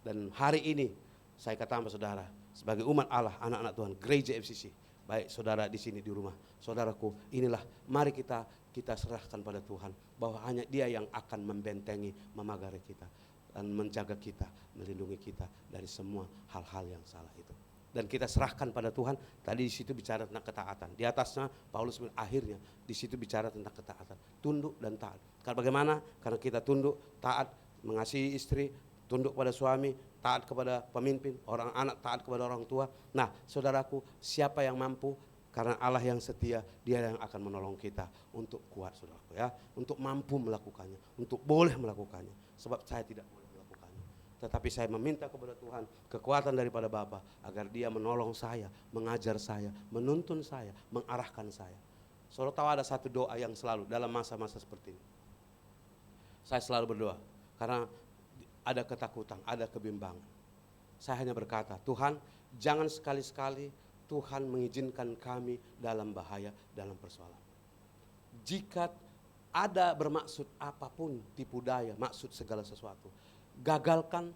Dan hari ini saya katakan kepada saudara, sebagai umat Allah, anak-anak Tuhan, gereja FCC, baik saudara di sini di rumah, saudaraku, inilah mari kita serahkan pada Tuhan, bahwa hanya Dia yang akan membentengi, memagari kita, dan menjaga kita, melindungi kita dari semua hal-hal yang salah itu. Dan kita serahkan pada Tuhan. Tadi di situ bicara tentang ketaatan. Di atasnya Paulus akhirnya di situ bicara tentang ketaatan, tunduk dan taat. Karena bagaimana? Karena kita tunduk, taat, mengasihi istri, tunduk pada suami, taat kepada pemimpin, orang anak taat kepada orang tua. Nah, saudaraku, siapa yang mampu? Karena Allah yang setia, Dia yang akan menolong kita untuk kuat, saudaraku ya, untuk mampu melakukannya, untuk boleh melakukannya. Sebab saya tidak boleh melakukannya, tetapi saya meminta kepada Tuhan kekuatan daripada Bapa agar Dia menolong saya, mengajar saya, menuntun saya, mengarahkan saya. Saudara tahu ada satu doa yang selalu dalam masa-masa seperti ini, saya selalu berdoa karena ada ketakutan, ada kebimbangan. Saya hanya berkata, Tuhan, jangan sekali-sekali Tuhan mengizinkan kami dalam bahaya, dalam persoalan. Jika ada bermaksud apapun, tipu daya, maksud segala sesuatu, gagalkan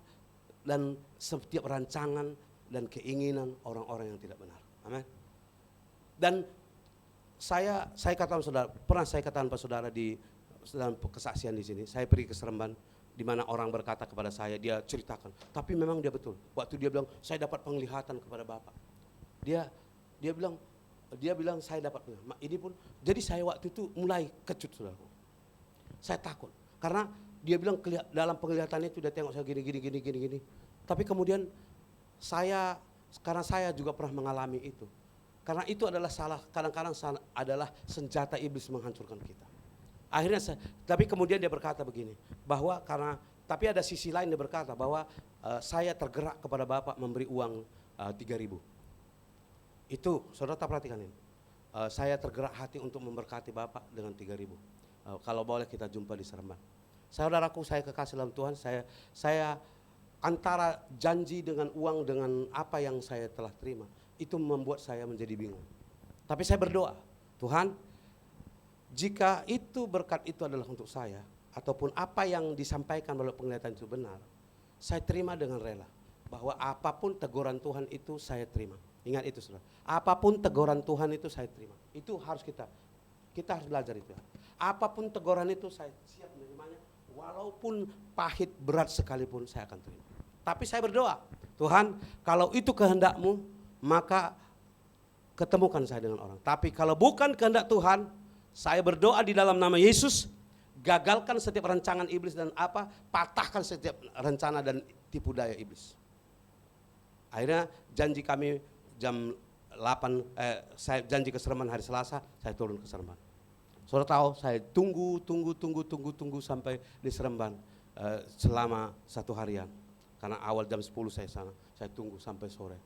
dan setiap rancangan dan keinginan orang-orang yang tidak benar. Amin. Dan saya katakan saudara, pernah saya katakan pada saudara di dalam kesaksian di sini, saya pergi ke Seremban, di mana orang berkata kepada saya, dia ceritakan, tapi memang dia betul. Waktu dia bilang, saya dapat penglihatan kepada Bapak. Dia bilang saya dapat penglihatan. Ini pun, jadi saya waktu itu mulai kecut saudara. Saya takut, karena dia bilang dalam penglihatannya itu dia tengok saya gini. Tapi kemudian karena saya juga pernah mengalami itu. Karena itu adalah kadang-kadang adalah senjata iblis menghancurkan kita. Akhirnya tapi kemudian dia berkata begini, bahwa tapi ada sisi lain dia berkata bahwa saya tergerak kepada Bapak memberi uang 3.000. Itu saudara tak perhatikan ini. Saya tergerak hati untuk memberkati Bapak dengan 3.000. Kalau boleh kita jumpa di Seremban. Saudaraku, saya kekasih dalam Tuhan, saya antara janji dengan uang dengan apa yang saya telah terima, itu membuat saya menjadi bingung. Tapi saya berdoa, Tuhan, jika itu berkat itu adalah untuk saya, ataupun apa yang disampaikan melalui penglihatan itu benar, saya terima dengan rela. Bahwa apapun teguran Tuhan itu saya terima. Ingat itu saudara, apapun teguran Tuhan itu saya terima. Itu harus kita harus belajar itu. Apapun teguran itu saya siap menerimanya, walaupun pahit berat sekalipun saya akan terima. Tapi saya berdoa, Tuhan, kalau itu kehendak-Mu, maka ketemukan saya dengan orang. Tapi kalau bukan kehendak Tuhan, saya berdoa di dalam nama Yesus, gagalkan setiap rancangan iblis dan patahkan setiap rencana dan tipu daya iblis. Akhirnya janji kami jam 8, saya janji ke Seremban hari Selasa, saya turun ke Seremban. Saudara tahu, saya tunggu sampai di Seremban selama 1 harian. Karena awal jam 10 saya sana, saya tunggu sampai sore.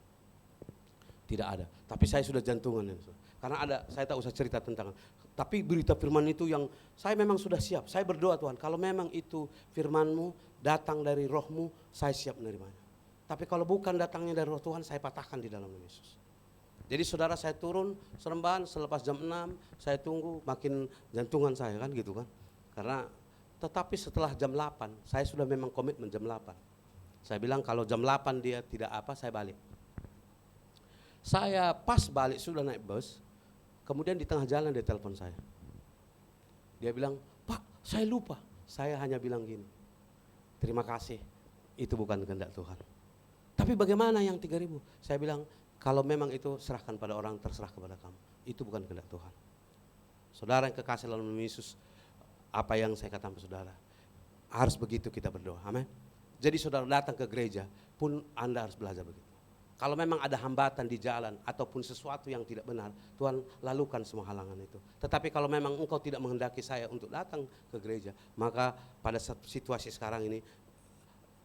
Tidak ada, tapi saya sudah jantungan. Karena saya tak usah cerita tentang, tapi berita firman itu yang saya memang sudah siap. Saya berdoa, Tuhan, kalau memang itu firman-Mu datang dari roh-Mu, saya siap menerimanya. Tapi kalau bukan datangnya dari roh Tuhan, saya patahkan di dalam nama Yesus. Jadi saudara, saya turun Seremban, selepas jam 6, saya tunggu, makin jantungan saya kan gitu kan. Tetapi setelah jam 8, saya sudah memang komitmen jam 8. Saya bilang kalau jam 8 dia tidak saya balik. Saya pas balik sudah naik bus, kemudian di tengah jalan dia telepon saya. Dia bilang, Pak, saya lupa. Saya hanya bilang gini, terima kasih, itu bukan kehendak Tuhan. Tapi bagaimana yang 3.000? Saya bilang, kalau memang itu serahkan pada orang, terserah kepada kamu. Itu bukan kehendak Tuhan. Saudara yang kekasih dalam Yesus, apa yang saya katakan saudara, harus begitu kita berdoa. Amin. Jadi saudara datang ke gereja pun Anda harus belajar begitu. Kalau memang ada hambatan di jalan ataupun sesuatu yang tidak benar, Tuhan lalukan semua halangan itu. Tetapi kalau memang engkau tidak menghendaki saya untuk datang ke gereja, maka pada situasi sekarang ini,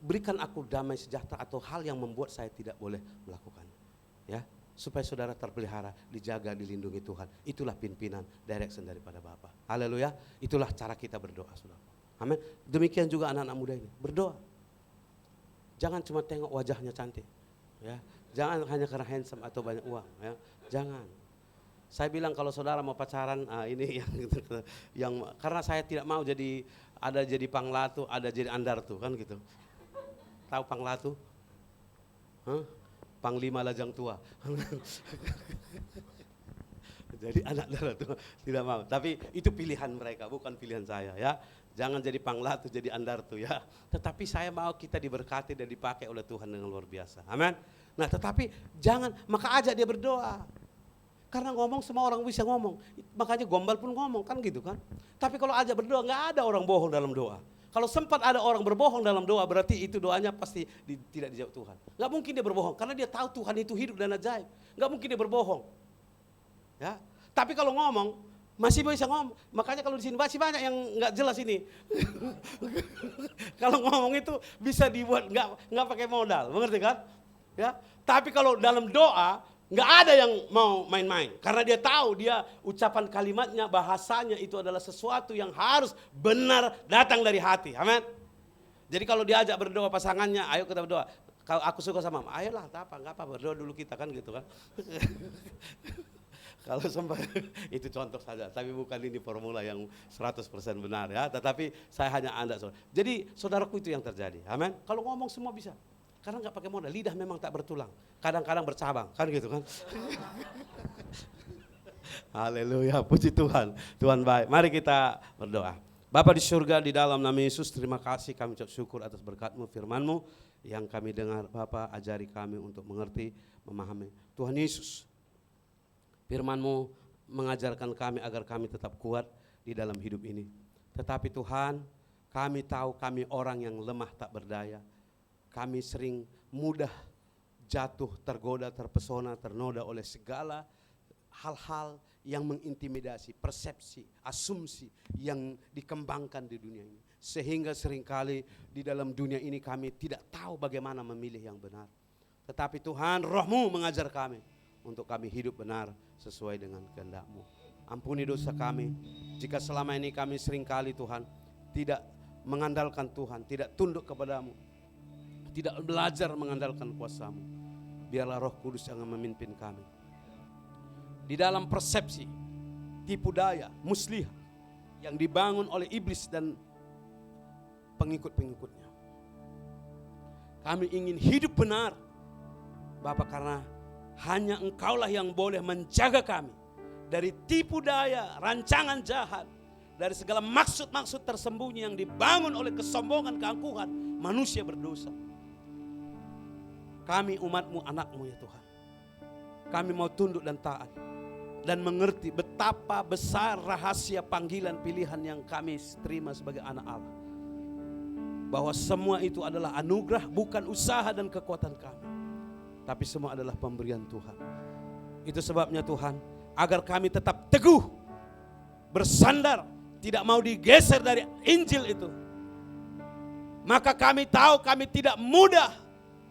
berikan aku damai sejahtera atau hal yang membuat saya tidak boleh melakukannya. Ya, supaya saudara terpelihara, dijaga, dilindungi Tuhan. Itulah pimpinan, direction daripada Bapa. Haleluya. Itulah cara kita berdoa, saudara. Amin. Demikian juga anak-anak muda ini berdoa. Jangan cuma tengok wajahnya cantik, ya. Jangan hanya karena handsome atau banyak uang, ya. Jangan. Saya bilang kalau saudara mau pacaran, ini yang karena saya tidak mau jadi panglatu, ada jadi andartu kan gitu. Tahu panglatu? Panglima lajang tua. Jadi anak darah tua tidak mau. Tapi itu pilihan mereka, bukan pilihan saya, ya. Jangan jadi panglatu, jadi andartu, ya. Tetapi saya mau kita diberkati dan dipakai oleh Tuhan dengan luar biasa. Amin. Nah, tetapi maka ajak dia berdoa. Karena ngomong semua orang bisa ngomong. Makanya gombal pun ngomong kan gitu kan. Tapi kalau ajak berdoa, nggak ada orang bohong dalam doa. Kalau sempat ada orang berbohong dalam doa, berarti itu doanya pasti tidak dijawab Tuhan. Nggak mungkin dia berbohong, karena dia tahu Tuhan itu hidup dan ajaib. Nggak mungkin dia berbohong. Ya. Tapi kalau ngomong, masih bisa ngomong. Makanya kalau di sini masih banyak yang nggak jelas ini. Kalau ngomong itu bisa dibuat nggak pakai modal, mengerti kan? Ya. Tapi kalau dalam doa nggak ada yang mau main-main, karena dia tahu dia ucapan kalimatnya, bahasanya itu adalah sesuatu yang harus benar datang dari hati. Amin. Jadi kalau diajak berdoa pasangannya, ayo kita berdoa. Kalau aku suka sama, ayolah, nggak apa, berdoa dulu kita kan gitu kan. Kalau sempat itu contoh saja, tapi bukan ini formula yang 100% benar, ya. Tetapi saya hanya Anda. Jadi saudaraku, itu yang terjadi. Amin. Kalau ngomong semua bisa. Karena nggak pakai modal, lidah memang tak bertulang. Kadang-kadang bercabang, kan gitu kan. Haleluya, puji Tuhan. Tuhan baik. Mari kita berdoa. Bapa di surga, di dalam nama Yesus, terima kasih kami ucap syukur atas berkat-Mu, firman-Mu yang kami dengar. Bapa, ajari kami untuk mengerti, memahami. Tuhan Yesus, firman-Mu mengajarkan kami agar kami tetap kuat di dalam hidup ini. Tetapi Tuhan, kami tahu kami orang yang lemah tak berdaya. Kami sering mudah jatuh, tergoda, terpesona, ternoda oleh segala hal-hal yang mengintimidasi, persepsi, asumsi yang dikembangkan di dunia ini. Sehingga seringkali di dalam dunia ini kami tidak tahu bagaimana memilih yang benar. Tetapi Tuhan, Roh-Mu mengajar kami untuk kami hidup benar sesuai dengan kehendak-Mu. Ampuni dosa kami jika selama ini kami seringkali Tuhan tidak mengandalkan Tuhan, tidak tunduk kepadamu, tidak belajar mengandalkan kuasa-Mu. Biarlah Roh Kudus yang memimpin kami. Di dalam persepsi, tipu daya, muslihat yang dibangun oleh iblis dan pengikut-pengikutnya. Kami ingin hidup benar, Bapa, karena hanya Engkaulah yang boleh menjaga kami dari tipu daya, rancangan jahat, dari segala maksud-maksud tersembunyi yang dibangun oleh kesombongan, keangkuhan manusia berdosa. Kami umat-Mu, anak-Mu ya Tuhan. Kami mau tunduk dan taat dan mengerti betapa besar rahasia panggilan pilihan yang kami terima sebagai anak Allah. Bahwa semua itu adalah anugerah, bukan usaha dan kekuatan kami, tapi semua adalah pemberian Tuhan. Itu sebabnya Tuhan, agar kami tetap teguh, bersandar, tidak mau digeser dari Injil itu. Maka kami tahu kami tidak mudah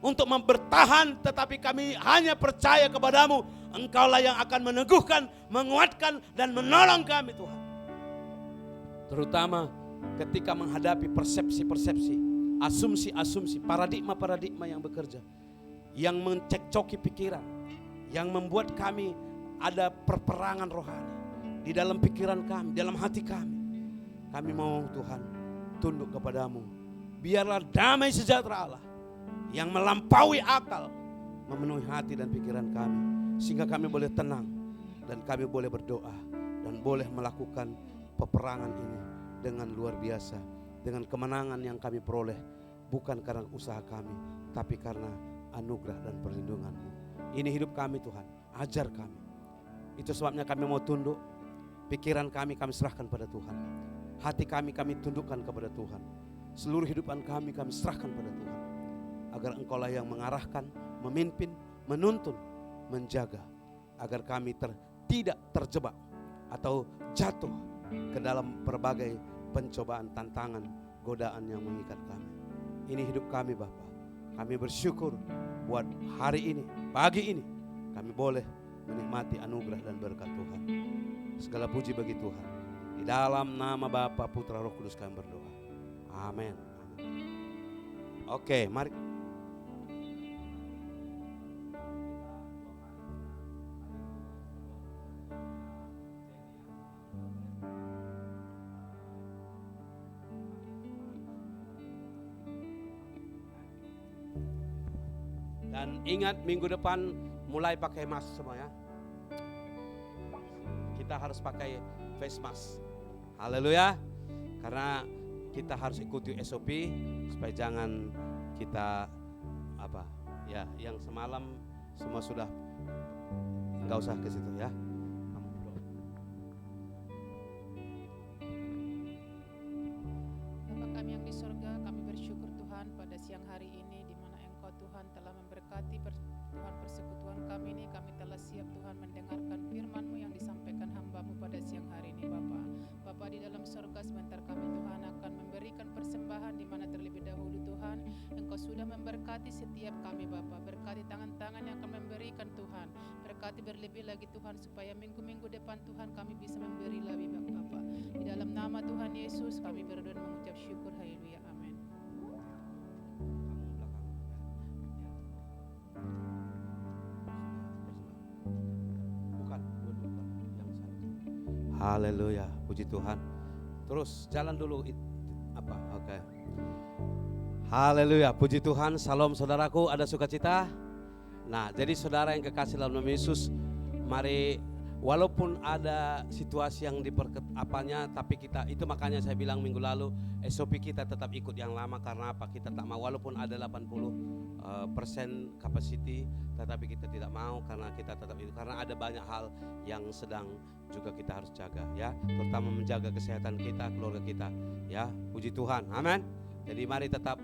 untuk bertahan, tetapi kami hanya percaya kepadamu. Engkaulah yang akan meneguhkan, menguatkan, dan menolong kami Tuhan. Terutama ketika menghadapi persepsi-persepsi, asumsi-asumsi, paradigma-paradigma yang bekerja, yang mencekcoki pikiran, yang membuat kami ada perperangan rohani di dalam pikiran kami, dalam hati kami. Kami mau Tuhan tunduk kepadamu. Biarlah damai sejahtera Allah yang melampaui akal memenuhi hati dan pikiran kami, sehingga kami boleh tenang dan kami boleh berdoa dan boleh melakukan peperangan ini dengan luar biasa, dengan kemenangan yang kami peroleh bukan karena usaha kami, tapi karena anugerah dan perlindungan-Mu. Ini hidup kami Tuhan, ajar kami. Itu sebabnya kami mau tunduk. Pikiran kami serahkan pada Tuhan. Hati kami tundukkan kepada Tuhan. Seluruh hidupan kami serahkan pada Tuhan. Agar Engkaulah yang mengarahkan, memimpin, menuntun, menjaga. Agar kami tidak terjebak atau jatuh ke dalam berbagai pencobaan, tantangan, godaan yang mengikat kami. Ini hidup kami Bapa. Kami bersyukur buat hari ini, pagi ini kami boleh menikmati anugerah dan berkat Tuhan. Segala puji bagi Tuhan. Di dalam nama Bapa, Putra, Roh Kudus kami berdoa. Amin. Oke, mari. Dan ingat minggu depan mulai pakai mask semua ya. Kita harus pakai face mask. Haleluya. Karena kita harus ikuti SOP supaya jangan kita yang semalam semua sudah enggak usah ke situ ya. Bapa kami yang di surga, kami bersyukur Tuhan pada siang hari ini di mana Engkau Tuhan telah memberkati Tuhan persekutuan kami ini. Kami telah siap Tuhan mendengarkan firman-Mu yang disampaikan hamba-Mu pada siang hari ini Bapa. Bapa di dalam surga, sebentar kami Tuhan akan memberikan persembahan di mana terlebih dahulu Tuhan Engkau sudah memberkati setiap kami Bapa. Berkati tangan-tangan yang akan memberikan Tuhan. Berkati berlebih lagi Tuhan supaya minggu-minggu depan Tuhan kami bisa memberi lebih Bapa. Di dalam nama Tuhan Yesus kami berdoa dan mengucap syukur. Haleluya. Amin. Haleluya, puji Tuhan. Terus jalan dulu. Oke. Haleluya, puji Tuhan. Salam saudaraku, ada sukacita? Nah, jadi saudara yang kekasih dalam nama Yesus, mari walaupun ada situasi yang apanya, tapi kita itu makanya saya bilang minggu lalu SOP kita tetap ikut yang lama. Karena apa? Kita tak mau, walaupun ada 80% capacity, tetapi kita tidak mau karena kita tetap itu, karena ada banyak hal yang sedang juga kita harus jaga ya, terutama menjaga kesehatan kita, keluarga kita ya. Puji Tuhan, amin. Jadi mari tetap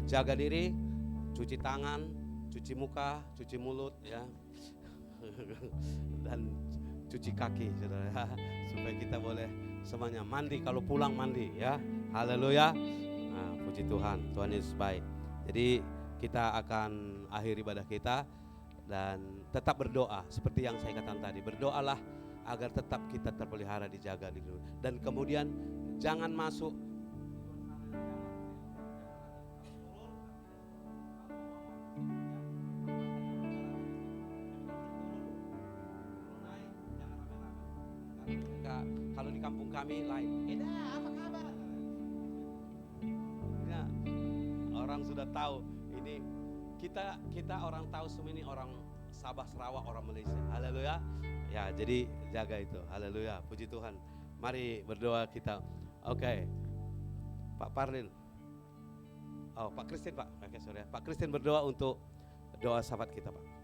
jaga diri, cuci tangan, cuci muka, cuci mulut ya dan cuci kaki saudara, supaya kita boleh semuanya mandi, kalau pulang mandi ya. Haleluya. Nah, puji Tuhan, Tuhan Yesus baik. Jadi kita akan akhiri ibadah kita dan tetap berdoa seperti yang saya katakan tadi. Berdoalah agar tetap kita terpelihara, dijaga di dunia. Dan kemudian jangan masuk kalau di kampung kami lain. Eda, apa kabar? Ya, orang sudah tahu ini kita orang tahu semua ini orang Sabah, Sarawak, orang Malaysia. Haleluya. Ya, jadi jaga itu. Haleluya. Puji Tuhan. Mari berdoa kita. Oke. Pak Parlin. Oh, Pak Kristin, Pak. Oke, sorry. Pak Kristin berdoa untuk doa sahabat kita, Pak.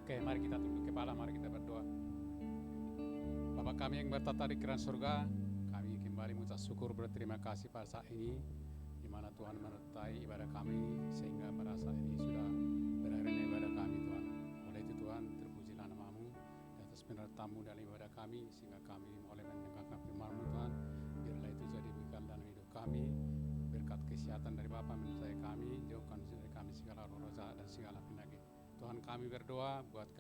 Oke, mari kita tunduk kepala, mari kita berdoa. Bapa kami yang bertata di kerajaan surga, kami kembali mengucap syukur, berterima kasih pada saat ini, di mana Tuhan menyertai ibadah kami, sehingga pada saat ini sudah berakhirnya ibadah kami, Tuhan. Oleh itu Tuhan, terpujilah nama-Mu di atas penyertamu dalam ibadah kami, sehingga kami boleh mendengarkan firman-Mu, Tuhan. Biarlah itu jadi bekal dalam hidup kami, berkat kesehatan dari Bapa menyertai kami, jauhkan dari kami segala roh jahat dan segala penyakit. Tuhan, kami berdoa buat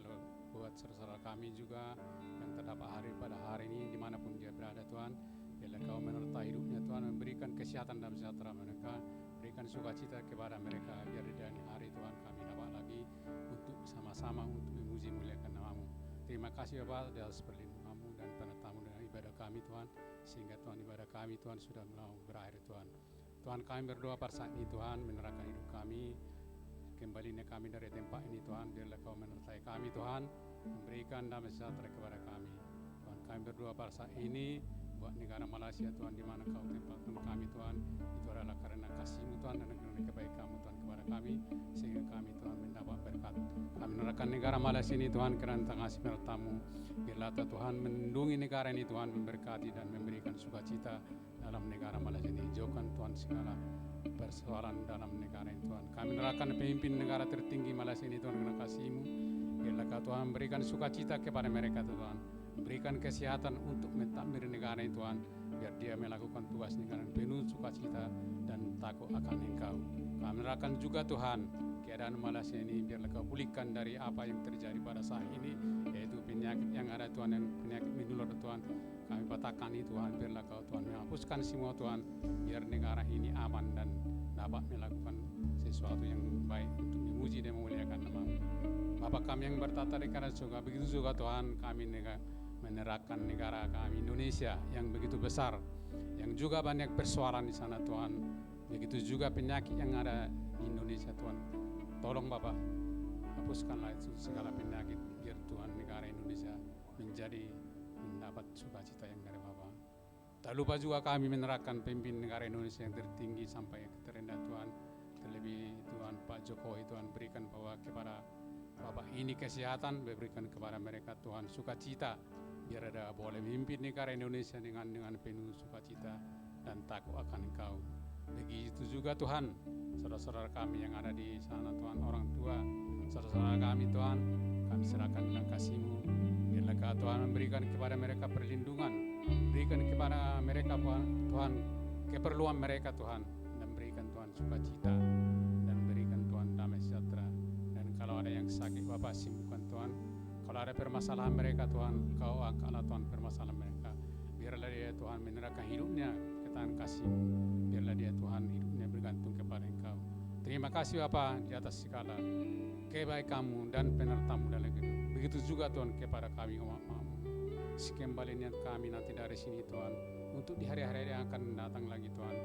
saudara kami juga yang terdapat pada hari ini dimanapun dia berada, Tuhan. Biarlah Kau menyertai hidupnya, Tuhan, memberikan kesehatan dan sejahtera mereka, berikan sukacita kepada mereka, biar di hari Tuhan kami dapat lagi untuk bersama-sama untuk memuji muliakan nama-Mu. Terima kasih Bapa di atas perlindungan-Mu dan penyertaan-Mu dalam ibadah kami, Tuhan, sehingga Tuhan ibadah kami, Tuhan, sudah mau berakhir, Tuhan. Tuhan, kami berdoa pada saat ini, Tuhan, menyerahkan hidup kami, kembalinya kami dari tempat ini, Tuhan. Biarlah Kau menyertai kami, Tuhan, memberikan damai sejahtera kepada kami. Tuhan, kami berdoa pada saat ini buat negara Malaysia, Tuhan, di mana Kau tempatkan kami, Tuhan. Itu adalah karena kasih-Mu, Tuhan, dan karena kebaikan-Mu, Tuhan, kepada kami, sehingga kami, Tuhan, mendapat berkat. Kami menyerahkan negara Malaysia ini, Tuhan, kerana kasih menyertai-Mu. Biarlah Tuhan melindungi negara ini, Tuhan, memberkati dan memberikan sukacita dalam negara Malaysia ini. Jauhkan, Tuhan, segala persoalan dalam negara ini, Tuhan. Kami menyerahkan pemimpin negara tertinggi Malaysia ini, Tuhan, dengan kasih-Mu. Biarlah Tuhan berikan sukacita kepada mereka, Tuhan. Berikan kesehatan untuk mentadbir negara ini, Tuhan. Biar dia melakukan tugasnya dengan penuh sukacita dan takut akan Engkau. Kami menyerahkan juga, Tuhan, keadaan Malaysia ini. Biarlah Kau pulihkan dari apa yang terjadi pada saat ini, yaitu penyakit yang ada, Tuhan, yang penyakit menular, Tuhan. Kami patahkan itu, Tuhan. Biarlah Kau, Tuhan, menghapuskan semua, Tuhan. Biar negara ini aman dan dapat melakukan sesuatu yang baik untuk memuji dan memuliakan nama-Mu. Bapa kami yang bertata di kerajaan surga, begitu juga, Tuhan, kami menyerahkan negara kami Indonesia yang begitu besar, yang juga banyak persoalan di sana, Tuhan. Begitu juga penyakit yang ada di Indonesia, Tuhan. Tolong Bapa, hapuskanlah itu segala penyakit, biar Tuhan negara Indonesia menjadi mendapat sukacita yang dari Bapa. Tak lupa juga kami menyerahkan pemimpin negara Indonesia yang tertinggi sampai terendah, Tuhan. Terlebih Tuhan Pak Jokowi, Tuhan, berikan bahwa kepada Bapak ini kesehatan, berikan kepada mereka, Tuhan, sukacita, biar ada boleh memimpin negara Indonesia dengan penuh sukacita dan takut akan Engkau. Begitu juga, Tuhan, saudara-saudara kami yang ada di sana, Tuhan, orang tua, saudara-saudara kami, Tuhan, kami serahkan dengan kasih-Mu. Biarlah Tuhan memberikan kepada mereka perlindungan, berikan kepada mereka, Tuhan, keperluan mereka, Tuhan, dan berikan, Tuhan, sukacita, dan berikan, Tuhan, damai sejahtera. Kalau ada yang sakit, Bapak, sembuhkan, Tuhan. Kalau ada permasalahan mereka, Tuhan, Kau angkatlah, Tuhan, permasalahan mereka. Biarlah dia, Tuhan, menyerahkan hidupnya ke tangan kasih-Mu. Biarlah dia, Tuhan, hidupnya bergantung kepada Engkau. Terima kasih, Bapak, di atas segala kebaikan-Mu dan penyertaan-Mu dalam hidup. Begitu juga, Tuhan, kepada kami umat-Mu. kembali niat kami nanti dari sini Tuhan, untuk di hari-hari yang akan datang lagi Tuhan.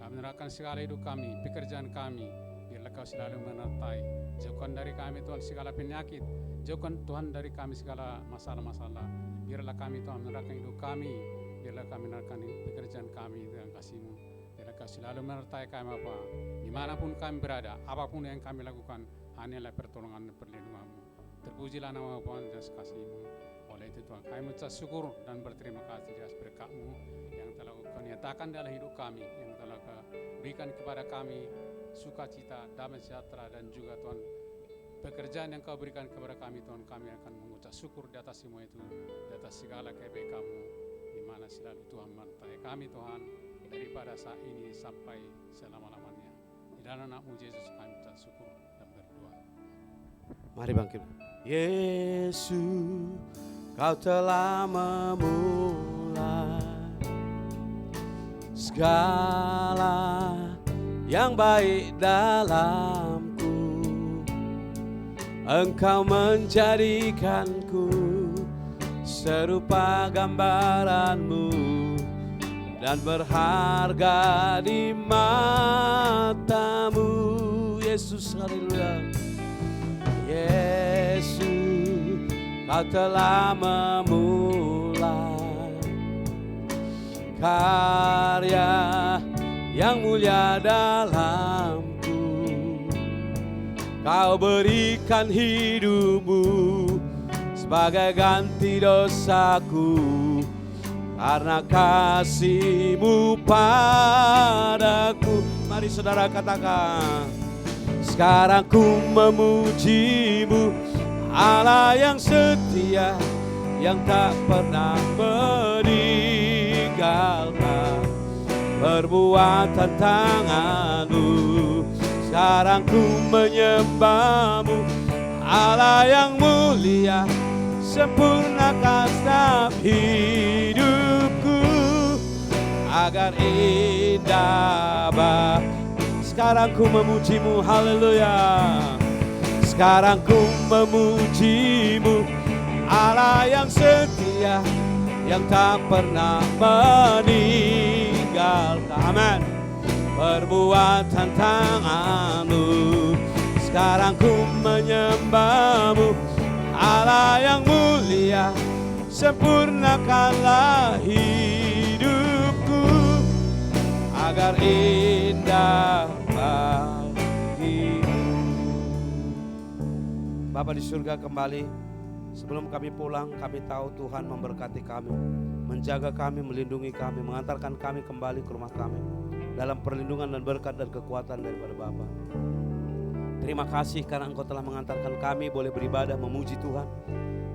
Kami menyerahkan segala hidup kami, pekerjaan kami, biarlah Kau selalu menyertai. Jauhkan dari kami Tuhan segala penyakit, jauhkan Tuhan dari kami segala masalah-masalah. Biarlah kami Tuhan menyerahkan hidup kami, biarlah kami menyerahkan pekerjaan kami dengan kasih-Mu. Biarlah Kau selalu menyertai kami Bapa, dimanapun kami berada, apapun yang kami lakukan, hanyalah pertolongan dan perlindungan-Mu. Terpujilah nama Bapa dan kasih-Mu. Oleh itu Tuhan, kami mengucap syukur dan berterima kasih atas berkat-Mu yang telah Kau nyatakan dalam hidup kami, yang telah Kau berikan kepada kami sukacita, damai sejahtera, dan juga Tuhan pekerjaan yang Kau berikan kepada kami Tuhan. Kami akan mengucap syukur di atas semua itu, di atas segala kebaikan-Mu, di mana selalu Tuhan menyertai kami Tuhan, daripada saat ini sampai selama-lamanya. Di dalam nama-Mu Yesus kami mengucap syukur dan berdoa. Mari bangkit. Yesus, Kau telah memulai segala yang baik dalamku. Engkau menjadikanku serupa gambaran-Mu dan berharga di mata-Mu. Yesus, haleluya. Yesus, Kau telah memulai karya yang mulia dalamku. Kau berikan hidup-Mu sebagai ganti dosaku, karena kasih-Mu padaku. Mari saudara katakan, sekarang ku memuji-Mu, Allah yang setia, yang tak pernah meninggalkan perbuatan tangan-Mu. Sekarang ku menyembah-Mu, Allah yang mulia, sempurnakan setiap hidupku agar indah. Sekarang ku memuji-Mu, haleluya. Sekarang ku memuji-Mu, Allah yang setia, yang tak pernah meninggalkan, amin, perbuatan tangan-Mu. Sekarang ku menyembah-Mu, Allah yang mulia, sempurnakanlah hidupku agar indah bagimu. Bapa di surga, kembali sebelum kami pulang, kami tahu Tuhan memberkati kami, menjaga kami, melindungi kami, mengantarkan kami kembali ke rumah kami dalam perlindungan dan berkat dan kekuatan daripada Bapa. Terima kasih karena Engkau telah mengantarkan kami boleh beribadah memuji Tuhan,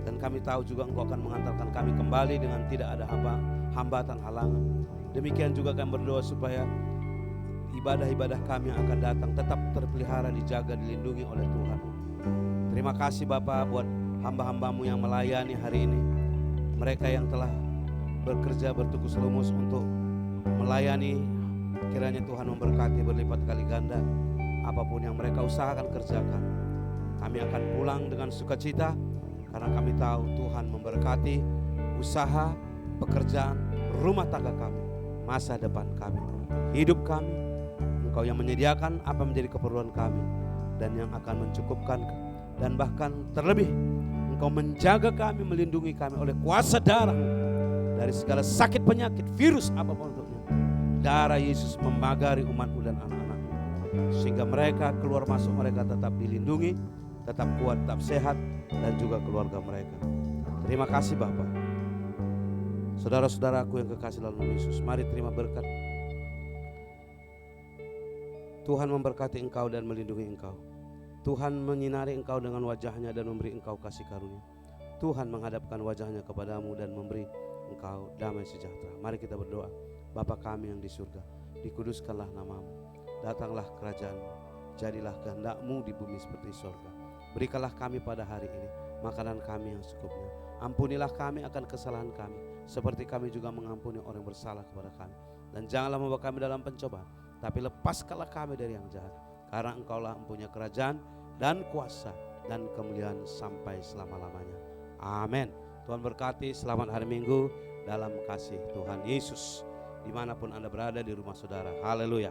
dan kami tahu juga Engkau akan mengantarkan kami kembali dengan tidak ada hambatan halangan. Demikian juga kami berdoa supaya ibadah-ibadah kami yang akan datang tetap terpelihara, dijaga, dilindungi oleh Tuhan. Terima kasih Bapa buat hamba-hamba-Mu yang melayani hari ini, mereka yang telah bekerja bertukus lumus untuk melayani. Kiranya Tuhan memberkati berlipat kali ganda apapun yang mereka usahakan kerjakan. Kami akan pulang dengan sukacita karena kami tahu Tuhan memberkati usaha, pekerjaan, rumah tangga kami, masa depan kami, hidup kami. Engkau yang menyediakan apa menjadi keperluan kami dan yang akan mencukupkan, dan bahkan terlebih Engkau menjaga kami, melindungi kami oleh kuasa darah dari segala sakit, penyakit, virus apapun bentuknya. Darah Yesus memagari umat-Mu dan anak-anak-Mu, sehingga mereka keluar masuk mereka tetap dilindungi, tetap kuat, tetap sehat, dan juga keluarga mereka. Terima kasih Bapa. Saudara-saudaraku yang kekasih dalam Yesus, mari terima berkat. Tuhan memberkati engkau dan melindungi engkau. Tuhan menyinari engkau dengan wajahnya dan memberi engkau kasih karunia. Tuhan menghadapkan wajahnya kepadamu dan memberi engkau damai sejahtera. Mari kita berdoa. Bapa kami yang di surga, dikuduskanlah nama-Mu, datanglah kerajaan-Mu, jadilah kehendak-Mu di bumi seperti di surga. Berikanlah kami pada hari ini makanan kami yang secukupnya. Ampunilah kami akan kesalahan kami, seperti kami juga mengampuni orang yang bersalah kepada kami. Dan janganlah membawa kami dalam pencobaan, tapi lepaskanlah kami dari yang jahat. Karena Engkaulah mempunyai kerajaan dan kuasa dan kemuliaan sampai selama-lamanya. Amin. Tuhan berkati, selamat hari Minggu dalam kasih Tuhan Yesus. Dimanapun Anda berada di rumah saudara. Haleluya.